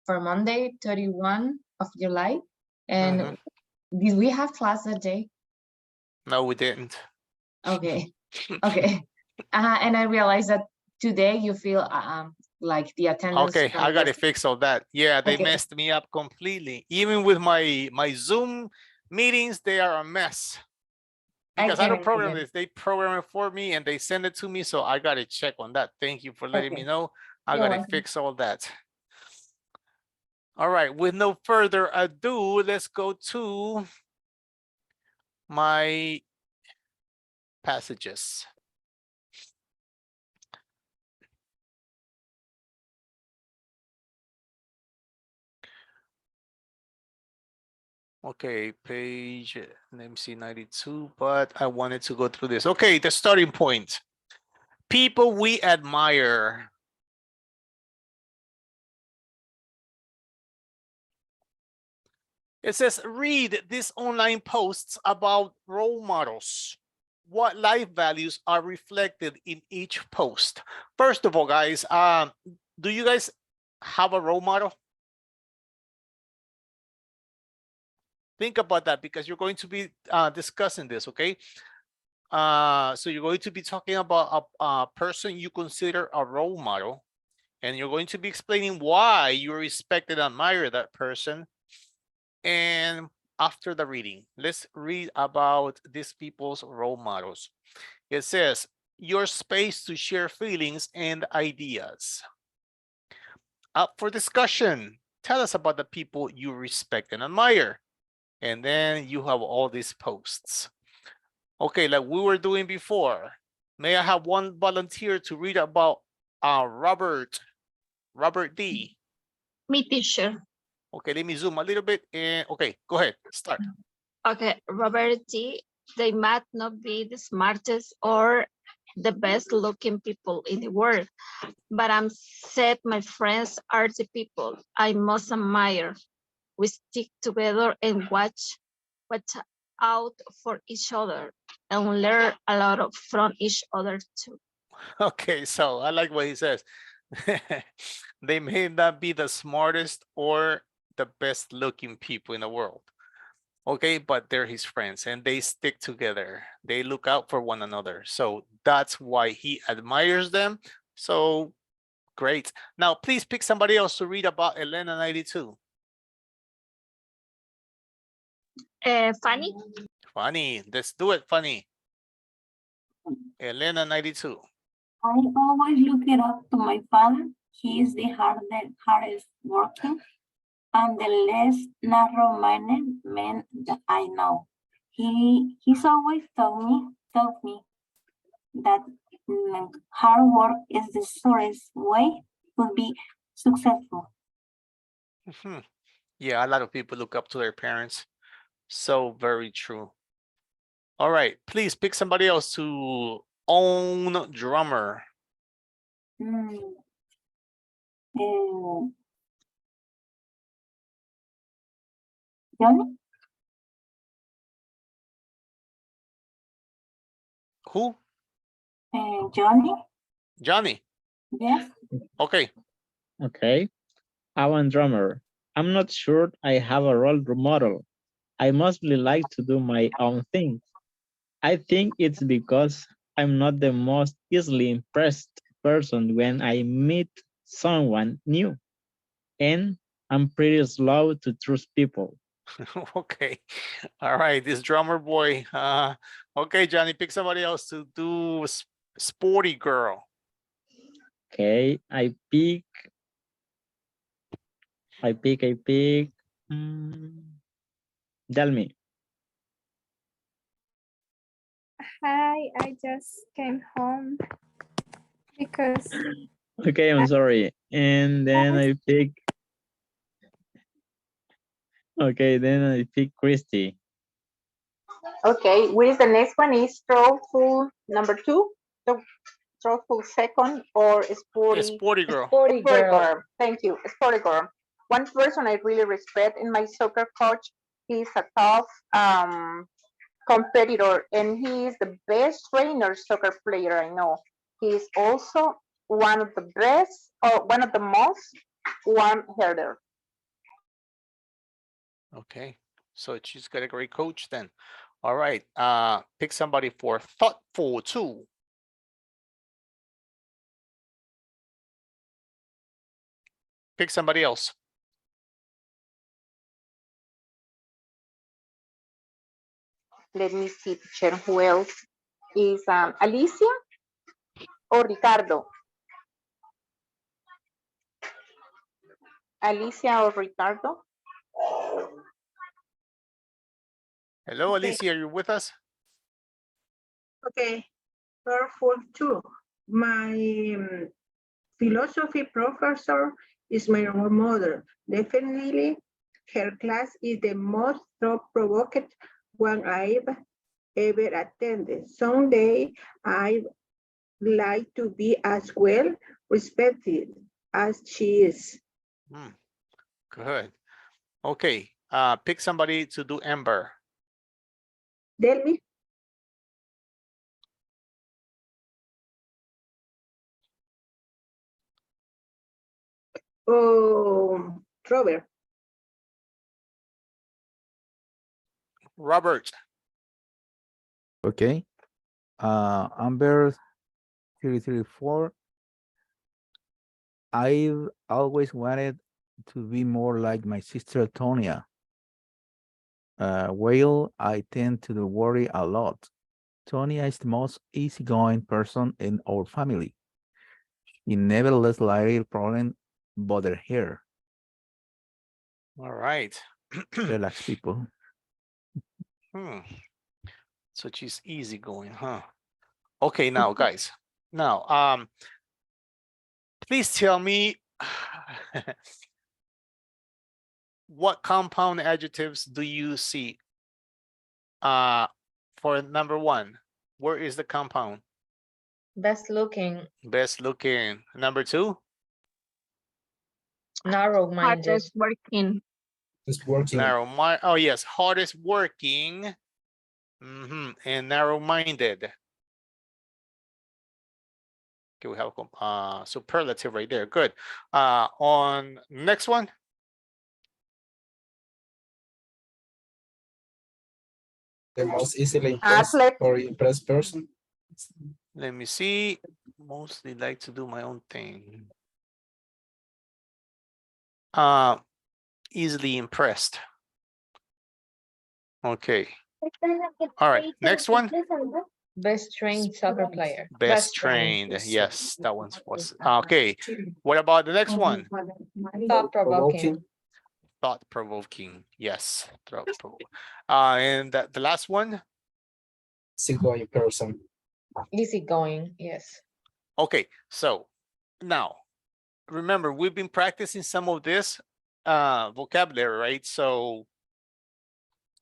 Speaker 3: Monday, 31 of July. And did we have class that day?
Speaker 1: No, we didn't.
Speaker 3: Okay, okay. And I realized that today you feel like the attendance.
Speaker 1: Okay, I got to fix all that. Yeah, they
Speaker 3: Okay.
Speaker 1: messed me up completely. Even with my Zoom meetings, they are a mess. Because I don't program this. They program it for me and they send it to me. So I got to check on that. Thank you for letting me know. I got to fix all that. All right, with no further ado, let's go to my passages. Okay, page, let me see, 92, but I wanted to go through this. Okay, the starting point. People we admire. It says, read these online posts about role models. What life values are reflected in each post? First of all, guys, do you guys have a role model? Think about that because you're going to be discussing this, okay? So you're going to be talking about a person you consider a role model, and you're going to be explaining why you respect and admire that person. And after the reading, let's read about these people's role models. It says, your space to share feelings and ideas. Up for discussion. Tell us about the people you respect and admire. And then you have all these posts. Okay, like we were doing before. May I have one volunteer to read about Robert D.
Speaker 2: Me, teacher.
Speaker 1: Okay, let me zoom a little bit. And okay, go ahead, start.
Speaker 2: Okay, Robert D. They might not be the smartest or the best looking people in the world, but I'm said my friends are the people I most admire. We stick together and watch out for each other and learn a lot from each other too.
Speaker 1: Okay, so I like what he says. They may not be the smartest or the best looking people in the world. Okay, but they're his friends and they stick together. They look out for one another. So that's why he admires them. So great. Now, please pick somebody else to read about Elena 92.
Speaker 2: Fanny?
Speaker 1: Funny. Let's do it, Funny. Elena 92.
Speaker 11: I always look it up to my father. He is the hardest working and the less narrow-minded man that I know. He's always taught me that hard work is the surest way to be successful.
Speaker 1: Yeah, a lot of people look up to their parents. So very true. All right, please pick somebody else to own drummer.
Speaker 11: Johnny?
Speaker 1: Who?
Speaker 11: Johnny,
Speaker 1: Johnny.
Speaker 11: yes.
Speaker 1: Okay.
Speaker 5: Okay. I'm drummer. I'm not sure I have a role model. I mostly like to do my own thing. I think it's because I'm not the most easily impressed person when I meet someone new. And I'm pretty slow to trust people.
Speaker 1: Okay. All right. This drummer boy. Okay, Johnny, pick somebody else to do sporty girl.
Speaker 5: Okay, I pick. Tell me.
Speaker 12: Hi, I just came home because
Speaker 5: Okay, I'm sorry. And then I pick. Okay, then I pick Christy.
Speaker 3: Okay, which is the next one is truthful number 2, truthful second, or sporty?
Speaker 1: Sporty girl.
Speaker 10: Sporty girl.
Speaker 3: Thank you, sporty girl. One person I really respect in my soccer coach, he's a tough competitor, and he is the best trainer soccer player I know. He is also one of the best, or one of the most warm hearted.
Speaker 1: Okay. So she's got a great coach then. All right. Pick somebody for thoughtful too. Pick somebody else.
Speaker 3: Let me see, teacher, who else is Alicia or Ricardo? Alicia or Ricardo?
Speaker 1: Hello,
Speaker 7: Okay.
Speaker 1: Alicia, are you with us?
Speaker 7: Okay, thoughtful too. My philosophy professor is my role model. Definitely, her class is the most thought-provoking one I've ever attended. Someday, I'd like to be as well respected as she is.
Speaker 1: Good. Okay. Pick somebody to do Amber.
Speaker 7: Tell me. Oh, Robert.
Speaker 1: Robert.
Speaker 4: Okay. Amber 334. I've always wanted to be more like my sister Tonya. Well, I tend to worry a lot. Tonya is the most easygoing person in our family. She never lets little problem bother her.
Speaker 1: All right.
Speaker 4: Relax, people.
Speaker 1: So she's easygoing, huh? Okay, now guys. Now, please tell me what compound adjectives do you see? For number 1, where is the compound?
Speaker 10: Best looking.
Speaker 1: Best looking. Number 2?
Speaker 10: Narrow-minded.
Speaker 2: Hardest working.
Speaker 9: It's working.
Speaker 1: Narrow mind. Oh yes, hardest working. And narrow-minded. Okay, we have a superlative right there. Good. On next one.
Speaker 9: The most easily impressed or impressed person.
Speaker 1: Let me see. Mostly like to do my own thing. Easily impressed. Okay. All right. Next one.
Speaker 10: Best trained soccer player.
Speaker 1: Best trained. Yes, that one's was okay. What about the next one?
Speaker 10: Thought-provoking.
Speaker 1: Thought-provoking. Yes. Thought-provoking. And the last one.
Speaker 9: Easygoing person.
Speaker 10: Easygoing, yes.
Speaker 1: Okay, so now remember we've been practicing some of this vocabulary, right? So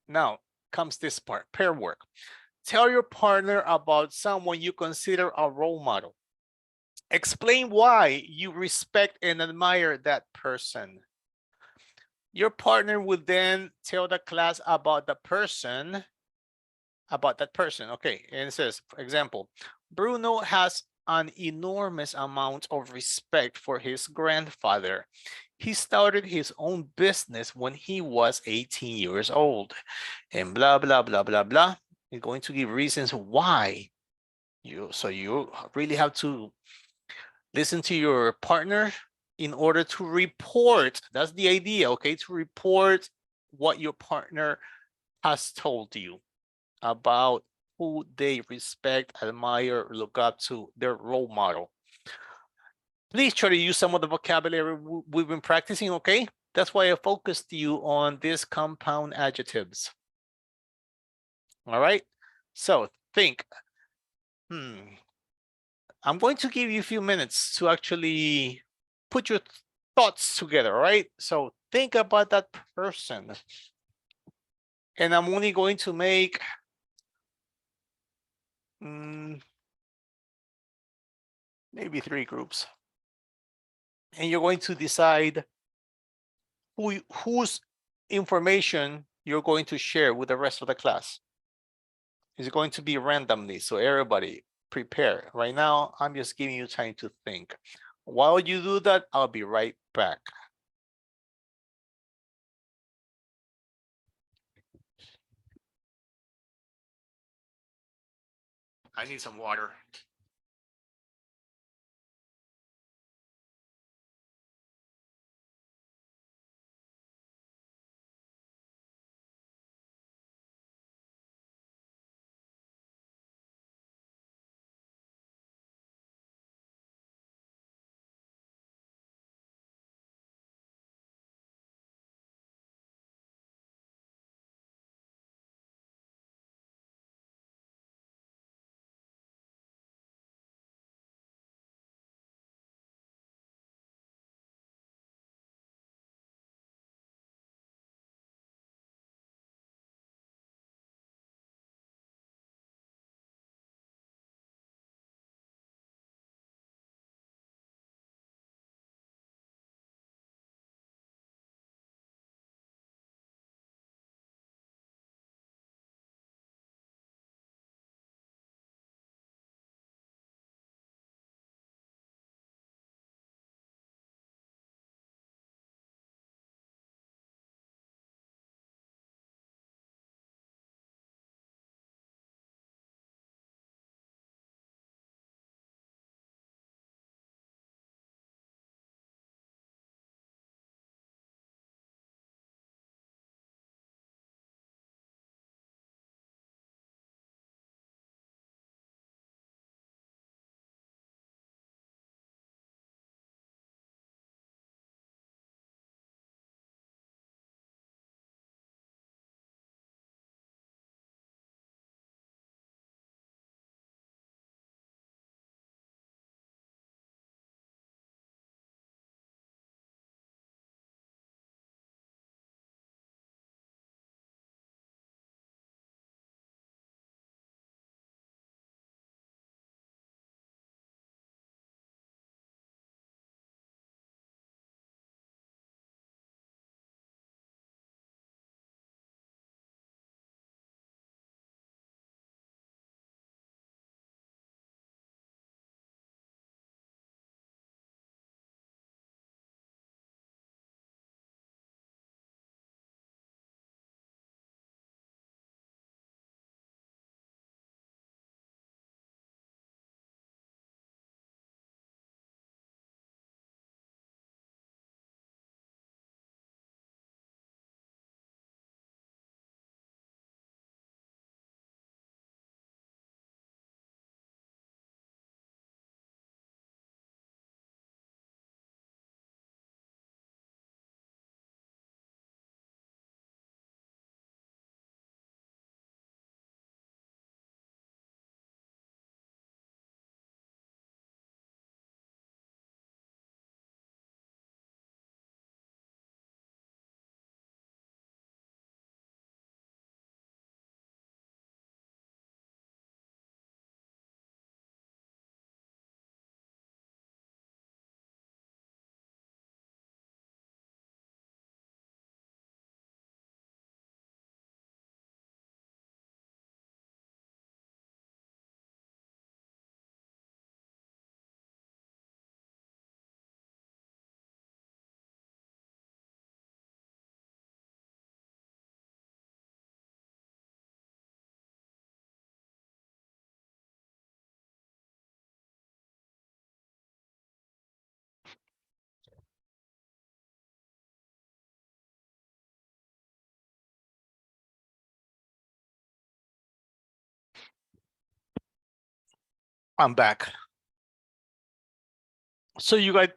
Speaker 1: now comes this part, pair work. Tell your partner about someone you consider a role model. Explain why you respect and admire that person. Your partner will then tell the class about the person about that person. Okay, and it says, for example, Bruno has an enormous amount of respect for his grandfather. He started his own business when he was 18 years old, and blah, blah, blah, blah, blah. You're going to give reasons why. So you really have to listen to your partner in order to report. That's the idea, okay? To report what your partner has told you about who they respect, admire, look up to, their role model. Please try to use some of the vocabulary we've been practicing, okay? That's why I focused you on these compound adjectives. All right, so think. I'm going to give you a few minutes to actually put your thoughts together, all right? So think about that person. And I'm only going to make maybe 3 groups. And you're going to decide whose information you're going to share with the rest of the class. It's going to be randomly, so everybody prepare. Right now, I'm just giving you time to think. While you do that, I'll be right back. I need some water. I'm back. So you got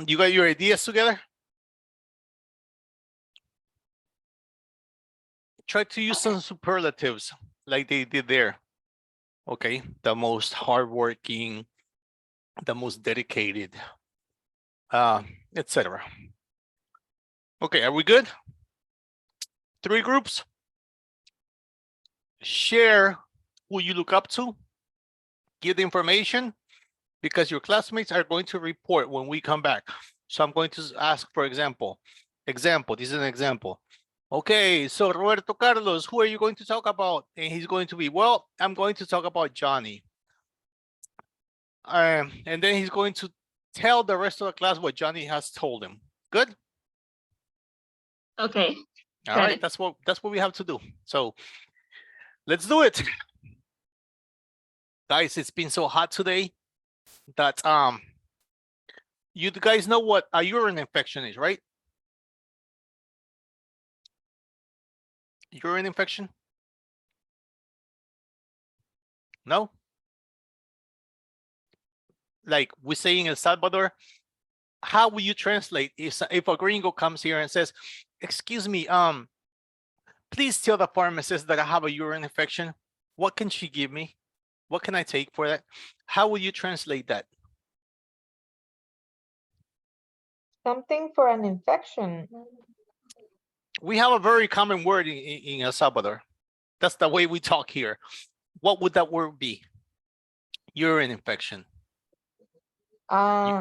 Speaker 1: your ideas together? Try to use some superlatives like they did there. Okay, the most hardworking, the most dedicated, etc. Okay, are we good? 3 groups. Share who you look up to. Give the information because your classmates are going to report when we come back. So I'm going to ask, for example, this is an example. Okay, so Roberto Carlos, who are you going to talk about? And he's going to be, well, I'm going to talk about Johnny. And then he's going to tell the rest of the class what Johnny has told him. Good?
Speaker 2: Okay.
Speaker 1: All
Speaker 2: Got
Speaker 1: right,
Speaker 2: it.
Speaker 1: that's what we have to do. So let's do it. Guys, it's been so hot today that you guys know what a urine infection is, right? Urine infection? No? Like we say in El Salvador, how will you translate if a gringo comes here and says, excuse me, please tell the pharmacist that I have a urine infection. What can she give me? What can I take for that? How will you translate that?
Speaker 13: Something for an infection.
Speaker 1: We have a very common word in El Salvador. That's the way we talk here. What would that word be? Urine infection.
Speaker 13: Cystitis.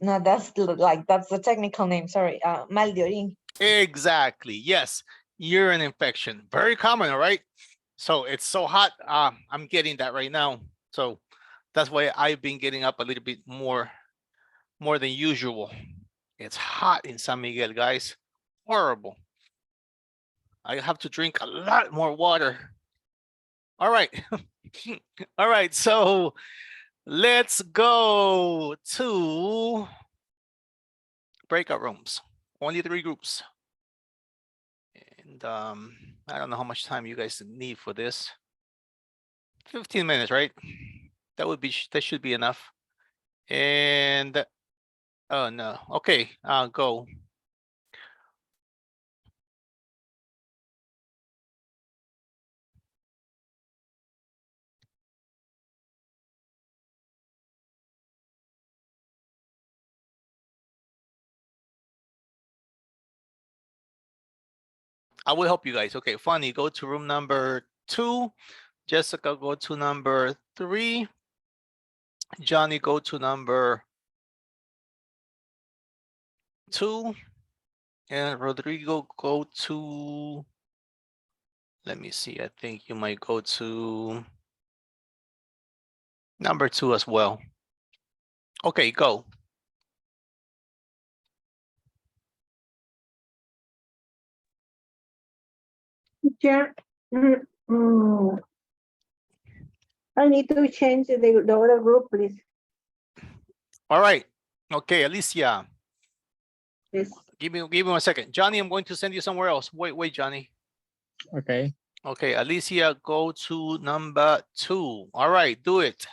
Speaker 13: No, that's the technical name. Sorry. Mal de orín.
Speaker 1: Exactly. Yes. Urine infection. Very common, all right? So it's so hot. I'm getting that right now. So that's why I've been getting up a little bit more than usual. It's hot in San Miguel, guys. Horrible. I have to drink a lot more water. All right. All right. So let's go to breakout rooms. Only 3 groups. And I don't know how much time you guys need for this. 15 minutes, right? That should be enough. And oh no. Okay, go. I will help you guys. Okay, Funny, go to room number 2. Jessica, go to number 3. Johnny, go to number 2. And Rodrigo, go to, let me see, I think you might go to number 2 as well. Okay, go.
Speaker 7: Yeah. I need to change the other group, please.
Speaker 1: All right. Okay, Alicia.
Speaker 7: Yes.
Speaker 1: Give me 1 second. Johnny, I'm going to send you somewhere else. Wait, Johnny.
Speaker 5: Okay.
Speaker 1: Okay, Alicia, go to number 2. All right, do it.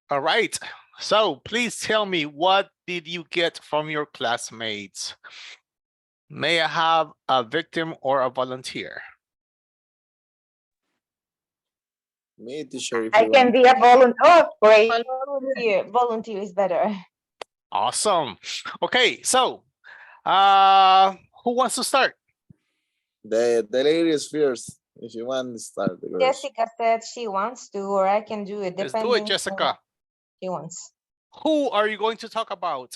Speaker 1: All right. So please tell me, what did you get from your classmates? May I have a victim or a volunteer?
Speaker 6: Me, teacher, if
Speaker 13: I
Speaker 6: you
Speaker 13: can
Speaker 6: want.
Speaker 13: be a volunteer. Oh, great. Volunteer. Volunteer is better.
Speaker 1: Awesome. Okay, so who wants to start?
Speaker 6: The ladies first. If you want to start the girls.
Speaker 13: Jessica said she wants to, or I can do it
Speaker 1: Let's do it,
Speaker 13: depending on
Speaker 1: Jessica.
Speaker 13: what she wants.
Speaker 1: Who are you going to talk about?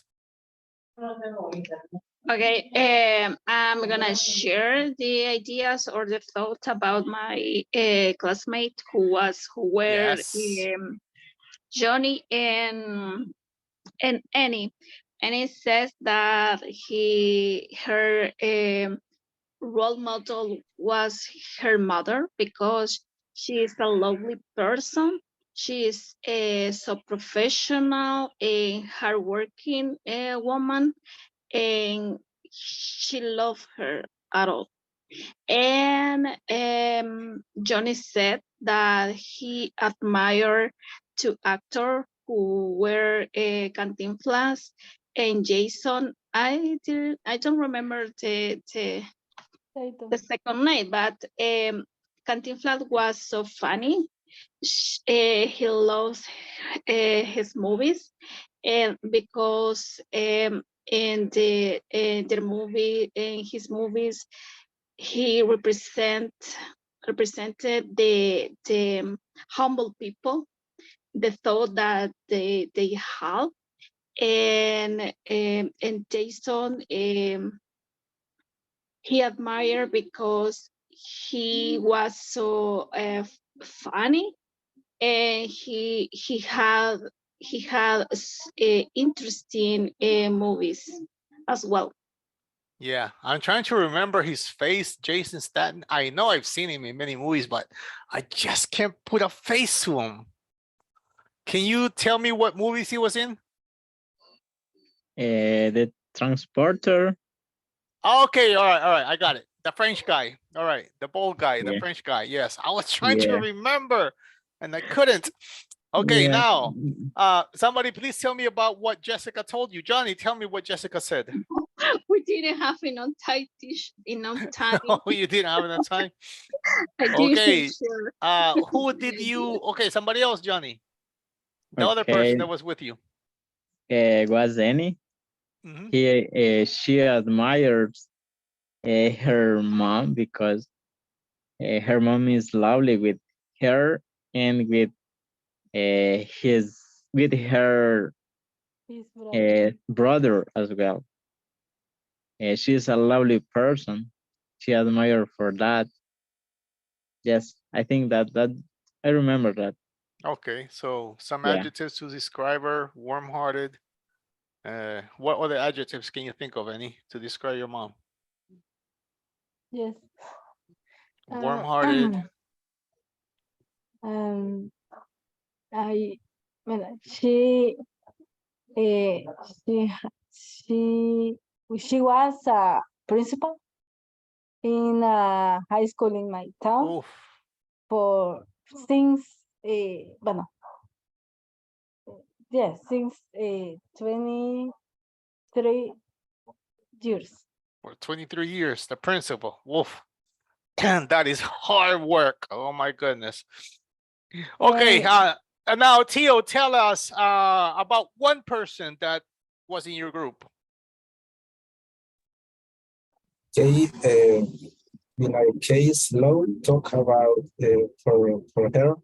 Speaker 2: Okay, I'm gonna share the ideas or the thoughts about my classmate who were
Speaker 1: Yes.
Speaker 2: Johnny and Annie. Annie says that her role model was her mother because she is a lovely person. She is so professional and hardworking woman, and she loved her at all. And Johnny said that he admired two actors who were Cantinflas and Jason. I don't remember the second name, but Cantinflas was so funny. He loves his movies, and because in the movie in his movies he represented the humble people, the thought that they have, and Jason he admired because he was so funny, and he had interesting movies as well.
Speaker 1: Yeah, I'm trying to remember his face, Jason Statham. I know I've seen him in many movies, but I just can't put a face to him. Can you tell me what movies he was in?
Speaker 5: The transporter.
Speaker 1: Okay, all right, I got it. The French guy. All right, the bald guy, the
Speaker 5: Yeah.
Speaker 1: French guy. Yes, I was trying to
Speaker 5: Yeah.
Speaker 1: remember and I couldn't. Okay,
Speaker 5: Yeah.
Speaker 1: now, somebody please tell me about what Jessica told you. Johnny, tell me what Jessica said.
Speaker 2: We didn't have enough time.
Speaker 1: Oh, you didn't have enough time?
Speaker 2: I didn't
Speaker 1: Okay,
Speaker 2: share.
Speaker 1: who did you, okay, somebody else, Johnny. The other
Speaker 5: Okay.
Speaker 1: person that was with you.
Speaker 5: Was Annie.
Speaker 1: Mhm.
Speaker 5: She admires her mom because her mom is lovely with her and with her
Speaker 10: His brother.
Speaker 5: brother as well. She's a lovely person. She admires for that. Yes, I think that I remember that.
Speaker 1: Okay, so some
Speaker 5: Yeah.
Speaker 1: adjectives to describe her: warm-hearted. What other adjectives can you think of, any, to describe your mom?
Speaker 10: Yes.
Speaker 1: Warm-hearted.
Speaker 10: Um, well, she she was a principal in a high school in my town
Speaker 1: Oof.
Speaker 10: for since bueno, yes, since 23 years.
Speaker 1: For 23 years, the principal. Woof. That is hard work. Oh my goodness. Okay, and now Tio, tell us about one person that was in your group.
Speaker 9: Okay, in our case, Law talk about for her,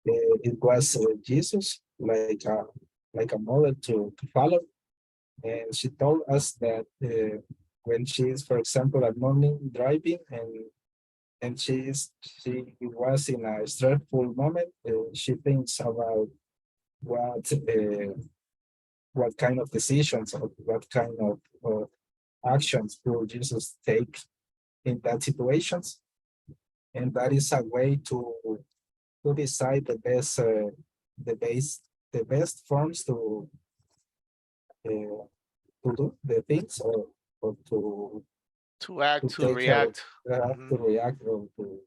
Speaker 9: it was Jesus, like a model to follow. And she told us that when she is, for example, at morning driving and she was in a stressful moment, she thinks about what kind of decisions or what kind of actions will Jesus take in that situations, and that is a way to decide the best forms to do the things or
Speaker 1: To act, to
Speaker 9: take her,
Speaker 1: react.
Speaker 9: to react or to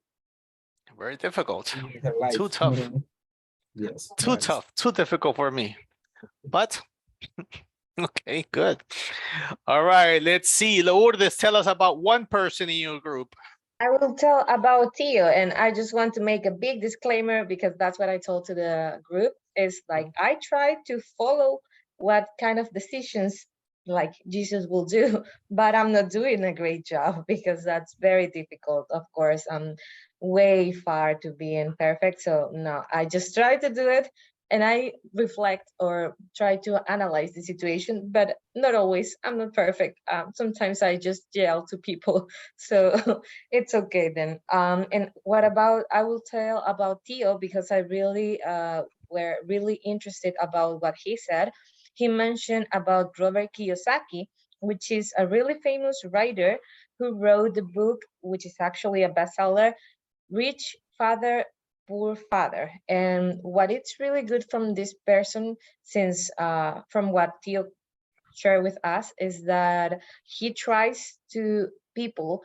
Speaker 1: Very difficult.
Speaker 9: live her life.
Speaker 1: Too tough.
Speaker 9: Yes,
Speaker 1: Too
Speaker 9: right.
Speaker 1: tough. Too difficult for me. But okay, good. All right, let's see. Lourdes, tell us about one person in your group.
Speaker 13: I will tell about Theo, and I just want to make a big disclaimer because that's what I told to the group. Is like I try to follow what kind of decisions like Jesus will do, but I'm not doing a great job because that's very difficult. Of course, I'm way far to being perfect. So no, I just try to do it and I reflect or try to analyze the situation, but not always. I'm not perfect. Sometimes I just yell to people. So it's okay then. And what about, I will tell about Theo because I really were really interested about what he said. He mentioned about Robert Kiyosaki, which is a really famous writer who wrote the book, which is actually a bestseller, Rich Father, Poor Father. And what it's really good from this person, since from what Theo shared with us, is that he tries to people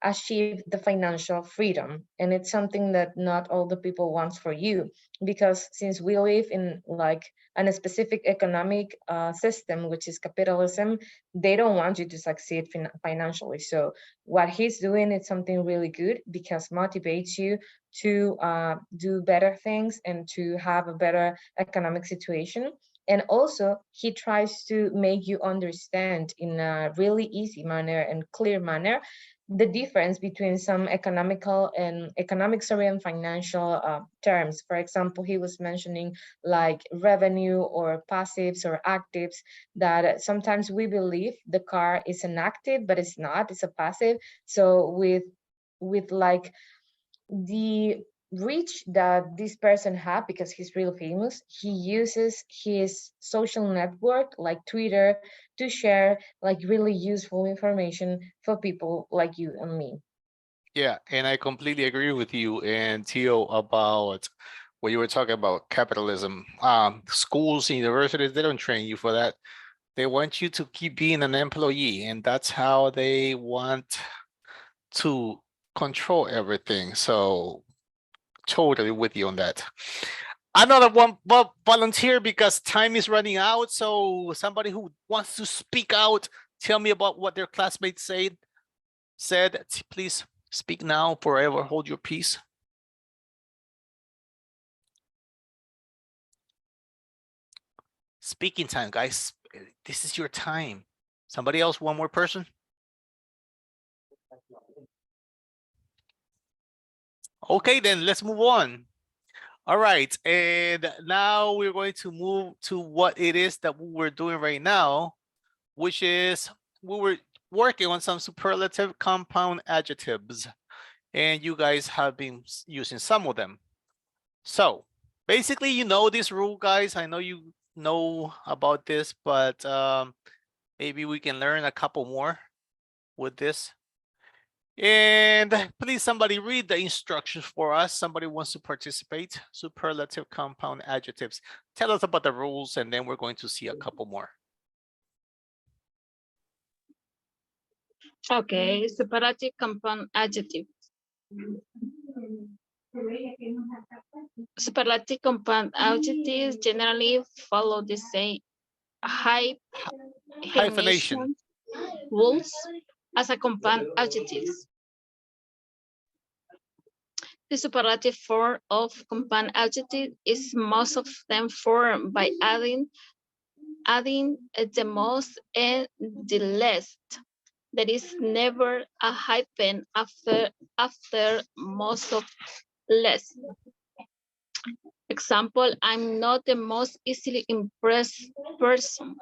Speaker 13: achieve the financial freedom, and it's something that not all the people wants for you, because since we live in like a specific economic system, which is capitalism, they don't want you to succeed financially. So what he's doing is something really good because motivates you to do better things and to have a better economic situation. And also he tries to make you understand in a really easy manner and clear manner the difference between some economical and financial terms. For example, he was mentioning like revenue or passives or actives, that sometimes we believe the car is an active, but it's not, it's a passive. So with like the reach that this person have, because he's really famous, he uses his social network like Twitter to share like really useful information for people like you and me.
Speaker 1: Yeah, and I completely agree with you and Theo about what you were talking about, capitalism. Schools and universities, they don't train you for that. They want you to keep being an employee, and that's how they want to control everything. So totally with you on that. Another one volunteer because time is running out. So somebody who wants to speak out, tell me about what their classmates said. Please speak now, forever hold your peace. Speaking time, guys. This is your time. Somebody else, one more person. Okay, then let's move on. All right, and now we're going to move to what it is that we're doing right now, which is we were working on some superlative compound adjectives, and you guys have been using some of them. So basically, you know this rule, guys. I know you know about this, but maybe we can learn a couple more with this. And please, somebody read the instructions for us. Somebody wants to participate. Superlative compound adjectives. Tell us about the rules, and then we're going to see a couple more.
Speaker 2: Okay, superlative compound adjective. Superlative compound adjectives generally follow the same hyphenation rules as a compound adjectives. The superlative form of compound adjective is most of them formed by adding the most and the least. There is never a hyphen after most of less. Example, I'm not the most easily impressed person.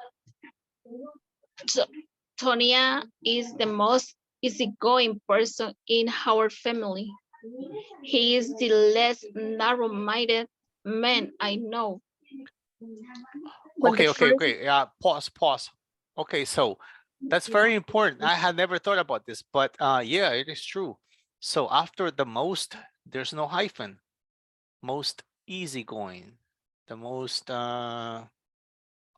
Speaker 2: So, Tonya is the most easygoing person in our family. He is the less narrow-minded man I know.
Speaker 1: Okay. Pause. Okay, so that's very important. I had never thought about this, but yeah, it is true. So after the most, there's no hyphen. Most easygoing. The most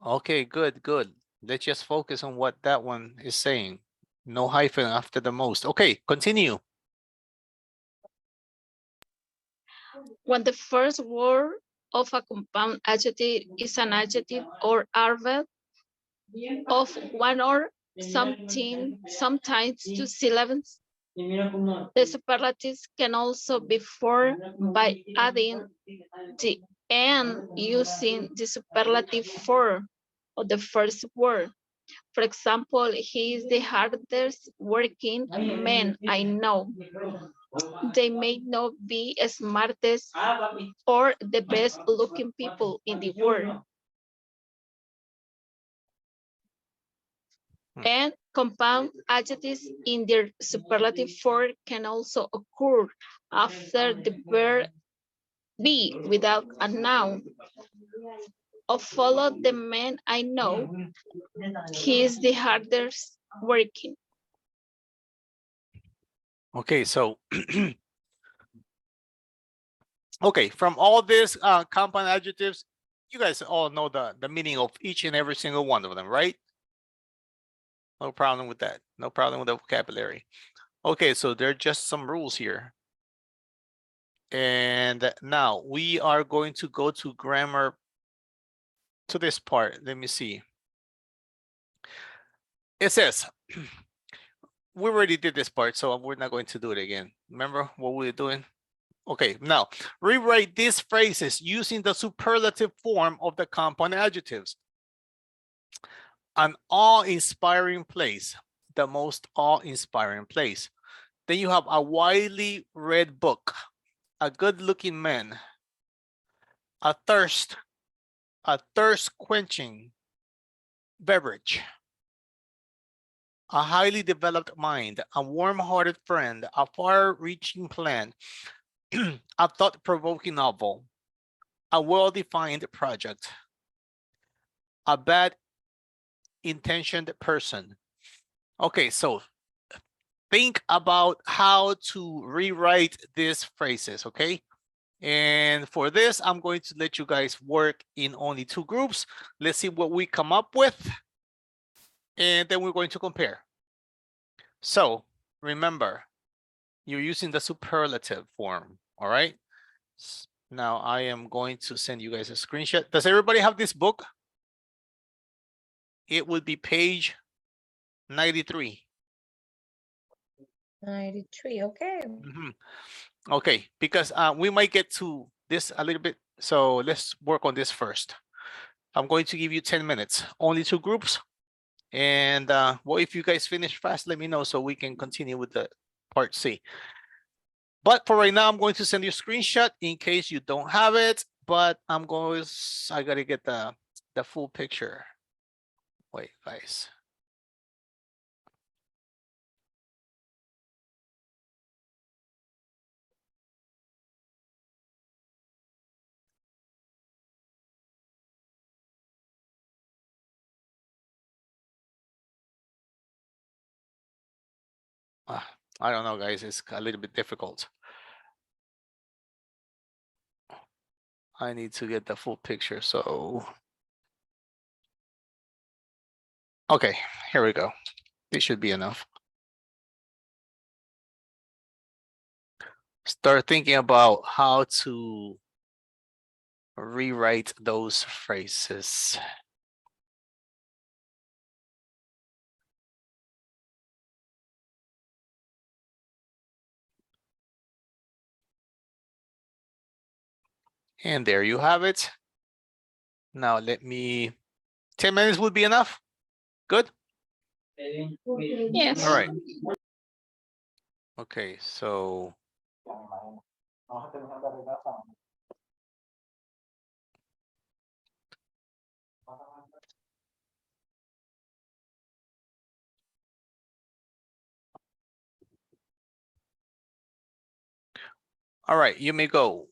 Speaker 1: okay, good. Let's just focus on what that one is saying. No hyphen after the most. Okay, continue.
Speaker 2: When the first word of a compound adjective is an adjective or adverb of one or something, sometimes two syllables, the superlatives can also be formed by adding the and using the superlative form of the first word. For example, he is the hardest working man I know. They may not be as smartest or the best looking people in the world. And compound adjectives in their superlative form can also occur after the verb be without a noun. Or follow the man I know. He is the hardest working.
Speaker 1: Okay, so okay, from all these compound adjectives, you guys all know the meaning of each and every single one of them, right? No problem with that. No problem with the vocabulary. Okay, so there are just some rules here. And now we are going to go to grammar to this part. Let me see. It says, we already did this part, so we're not going to do it again. Remember what we were doing? Okay, now rewrite these phrases using the superlative form of the compound adjectives. An awe-inspiring place, the most awe-inspiring place. Then you have a widely read book, a good-looking man, a thirst-quenching beverage, a highly developed mind, a warm-hearted friend, a far-reaching plan, a thought-provoking novel, a well-defined project, a bad-intentioned person. Okay, so think about how to rewrite these phrases, okay? And for this, I'm going to let you guys work in only 2 groups. Let's see what we come up with. And then we're going to compare. So remember, you're using the superlative form, all right? Now I am going to send you guys a screenshot. Does everybody have this book? It would be page 93.
Speaker 13: 93, okay.
Speaker 1: Okay, because we might get to this a little bit. So let's work on this first. I'm going to give you 10 minutes, only 2 groups. And well, if you guys finish fast, let me know so we can continue with the part C. But for right now, I'm going to send you a screenshot in case you don't have it, but I gotta get the full picture. Wait, guys. I don't know, guys, it's a little bit difficult. I need to get the full picture, so. Okay, here we go. This should be enough. Start thinking about how to rewrite those phrases. And there you have it. Now let me, 10 minutes would be enough? Good?
Speaker 2: Yes.
Speaker 1: All right. Okay, so. All right, you may go.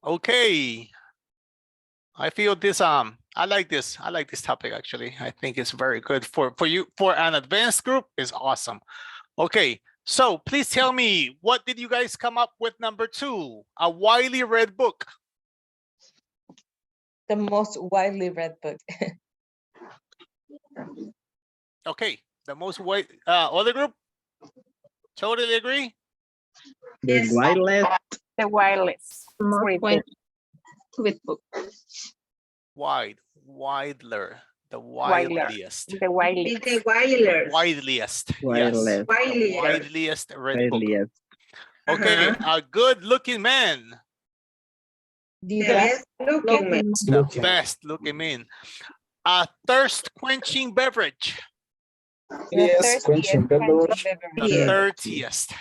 Speaker 1: Okay. I feel this I like this topic actually. I think it's very good for you for an advanced group is awesome. Okay, so please tell me, what did you guys come up with number 2? A widely read book.
Speaker 13: The most widely read book.
Speaker 1: Okay, the most wide other group? Totally agree?
Speaker 5: The wireless.
Speaker 2: The wireless. With book.
Speaker 1: Widler. The
Speaker 2: Widely.
Speaker 1: wideliest.
Speaker 2: The widely.
Speaker 7: The wireless.
Speaker 1: Wideliest. Yes.
Speaker 5: Wireless.
Speaker 1: The wideliest read book.
Speaker 5: Wireless.
Speaker 1: Okay, a good looking man.
Speaker 13: The
Speaker 7: best looking man.
Speaker 1: The best looking man. A thirst quenching beverage.
Speaker 9: Yes, quenching beverage.
Speaker 1: The thirstiest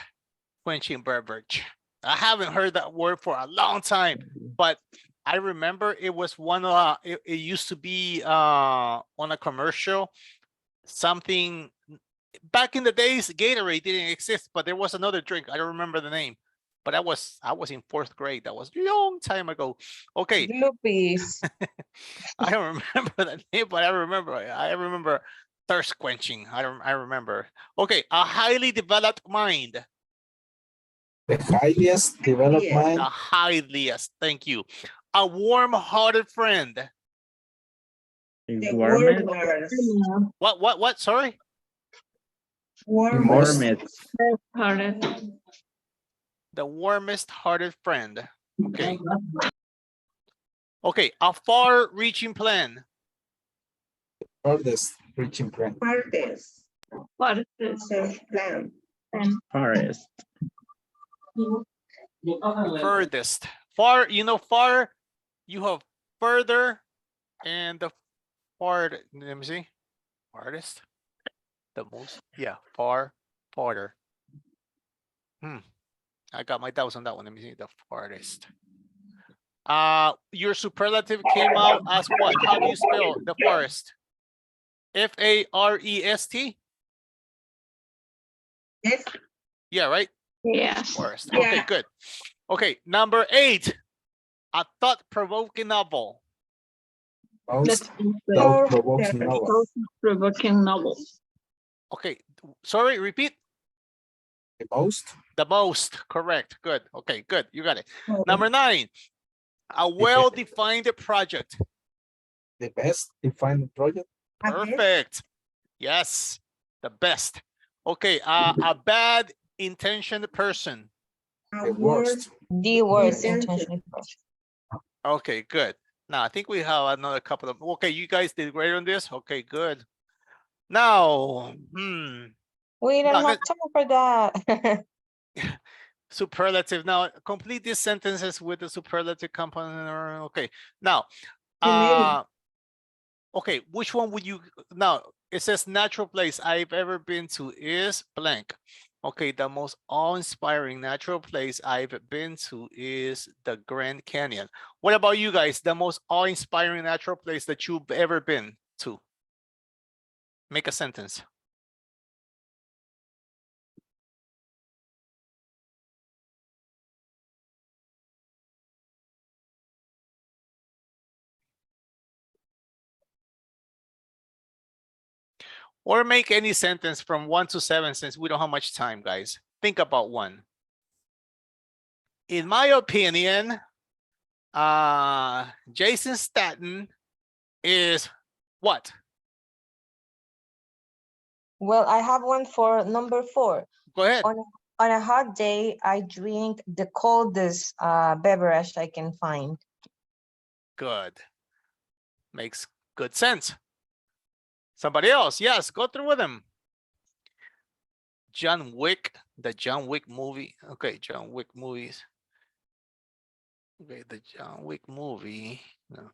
Speaker 1: quenching beverage. I haven't heard that word for a long time, but I remember it was one it used to be on a commercial, something back in the days. Gatorade didn't exist, but there was another drink. I don't remember the name, but I was in 4th grade. That was a long time ago. Okay.
Speaker 13: Gloopies.
Speaker 1: I don't remember the name, but I remember thirst quenching. I remember. Okay, a highly developed mind.
Speaker 9: The highest developed
Speaker 1: The
Speaker 9: mind.
Speaker 1: highliest. Thank you. A warm-hearted friend.
Speaker 5: The warmest.
Speaker 1: What? Sorry.
Speaker 5: Warmest.
Speaker 1: The warmest-hearted friend. Okay. Okay, a far-reaching plan.
Speaker 9: Farthest reaching plan.
Speaker 7: Farthest. Plan.
Speaker 5: Forest.
Speaker 1: Furthest. Far, far, you have further and the far, let me see. Farthest. The most, yeah, farther. I got my doubts on that one. Let me see the farthest. Your superlative came out as what? How do you spell the forest? F-A-R-E-S-T?
Speaker 7: Yes.
Speaker 1: Yeah, right?
Speaker 2: Yeah.
Speaker 1: Forest.
Speaker 7: Yeah.
Speaker 1: Okay, good. Okay, number 8. A thought-provoking novel.
Speaker 9: Most thought-provoking novel.
Speaker 2: Thought-provoking novel.
Speaker 1: Okay, sorry, repeat.
Speaker 9: The most.
Speaker 1: The most, correct. Good. Okay, good. You got it. Number 9. A well-defined project.
Speaker 9: The best defined project.
Speaker 1: Perfect. Yes, the best. Okay, a bad intentioned person.
Speaker 9: The worst.
Speaker 13: The worst intentioned person.
Speaker 1: Okay, good. Now I think we have another couple of. Okay, you guys did great on this. Okay, good. Now,
Speaker 13: We don't
Speaker 1: No,
Speaker 13: have time for that.
Speaker 1: superlative. Now complete these sentences with the superlative component. Okay. Now, okay, which one would you now? It says natural place I've ever been to is blank. Okay, the most awe-inspiring natural place I've been to is the Grand Canyon. What about you guys? The most awe-inspiring natural place that you've ever been to? Make a sentence. Or make any sentence from 1 to 7 since we don't have much time, guys. Think about one. In my opinion, Jason Statham is what?
Speaker 13: Well, I have one for number 4.
Speaker 1: Go ahead.
Speaker 13: On a hot day, I drink the coldest beverage I can find.
Speaker 1: Good. Makes good sense. Somebody else, yes, go through with him. John Wick, the John Wick movie. Okay, John Wick movies. Okay, the John Wick movie. No.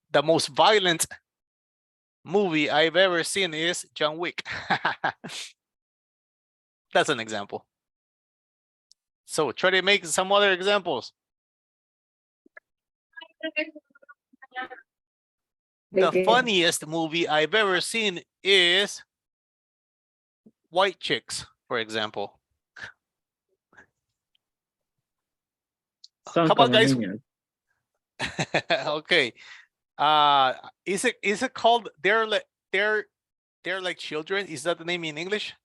Speaker 1: The most violent movie I've ever seen is John Wick. That's an example. So try to make some other examples. The funniest movie I've ever seen is White Chicks, for example.
Speaker 5: Son
Speaker 1: Come on,
Speaker 5: como
Speaker 1: guys.
Speaker 5: niños.
Speaker 1: Okay. Is it called they're like children? Is that the name in English?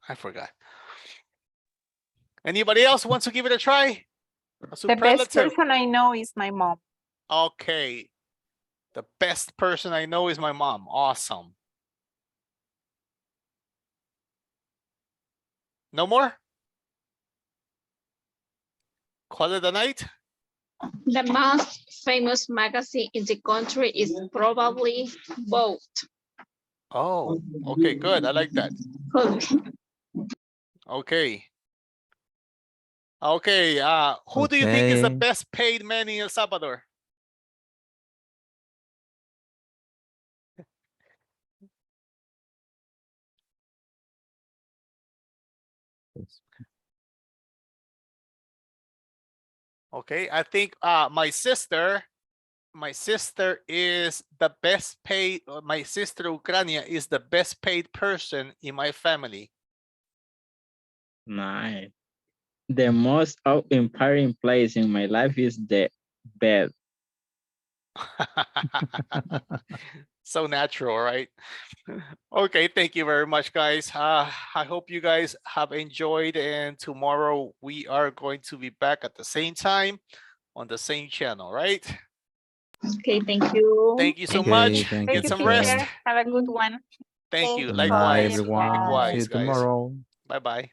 Speaker 1: I forgot. Anybody else wants to give it a try? A
Speaker 14: The best
Speaker 1: superlative.
Speaker 14: person I know is my mom.
Speaker 1: Okay. The best person I know is my mom. Awesome. No more? Call it a night?
Speaker 2: The most famous magazine in the country is probably Vogue.
Speaker 1: Oh, okay, good. I like that. Okay. Okay, who do you think is the
Speaker 4: Okay.
Speaker 1: best paid man in El Salvador? Okay, I think my sister is the best paid, my sister Ukraine is the best paid person in my family.
Speaker 5: Nice. The most inspiring place in my life is the bed.
Speaker 1: So natural, right? Okay, thank you very much, guys. I hope you guys have enjoyed, and tomorrow we are going to be back at the same time on the same channel, right?
Speaker 2: Okay, thank you.
Speaker 1: Thank you so
Speaker 4: Okay,
Speaker 1: much.
Speaker 4: thank
Speaker 1: Get
Speaker 4: you,
Speaker 1: some
Speaker 4: teacher.
Speaker 1: rest.
Speaker 14: Have a good one.
Speaker 1: Thank you.
Speaker 4: Good night,
Speaker 1: Likewise.
Speaker 4: everyone. See
Speaker 1: Likewise,
Speaker 4: you
Speaker 1: guys.
Speaker 4: tomorrow.
Speaker 1: Bye-bye.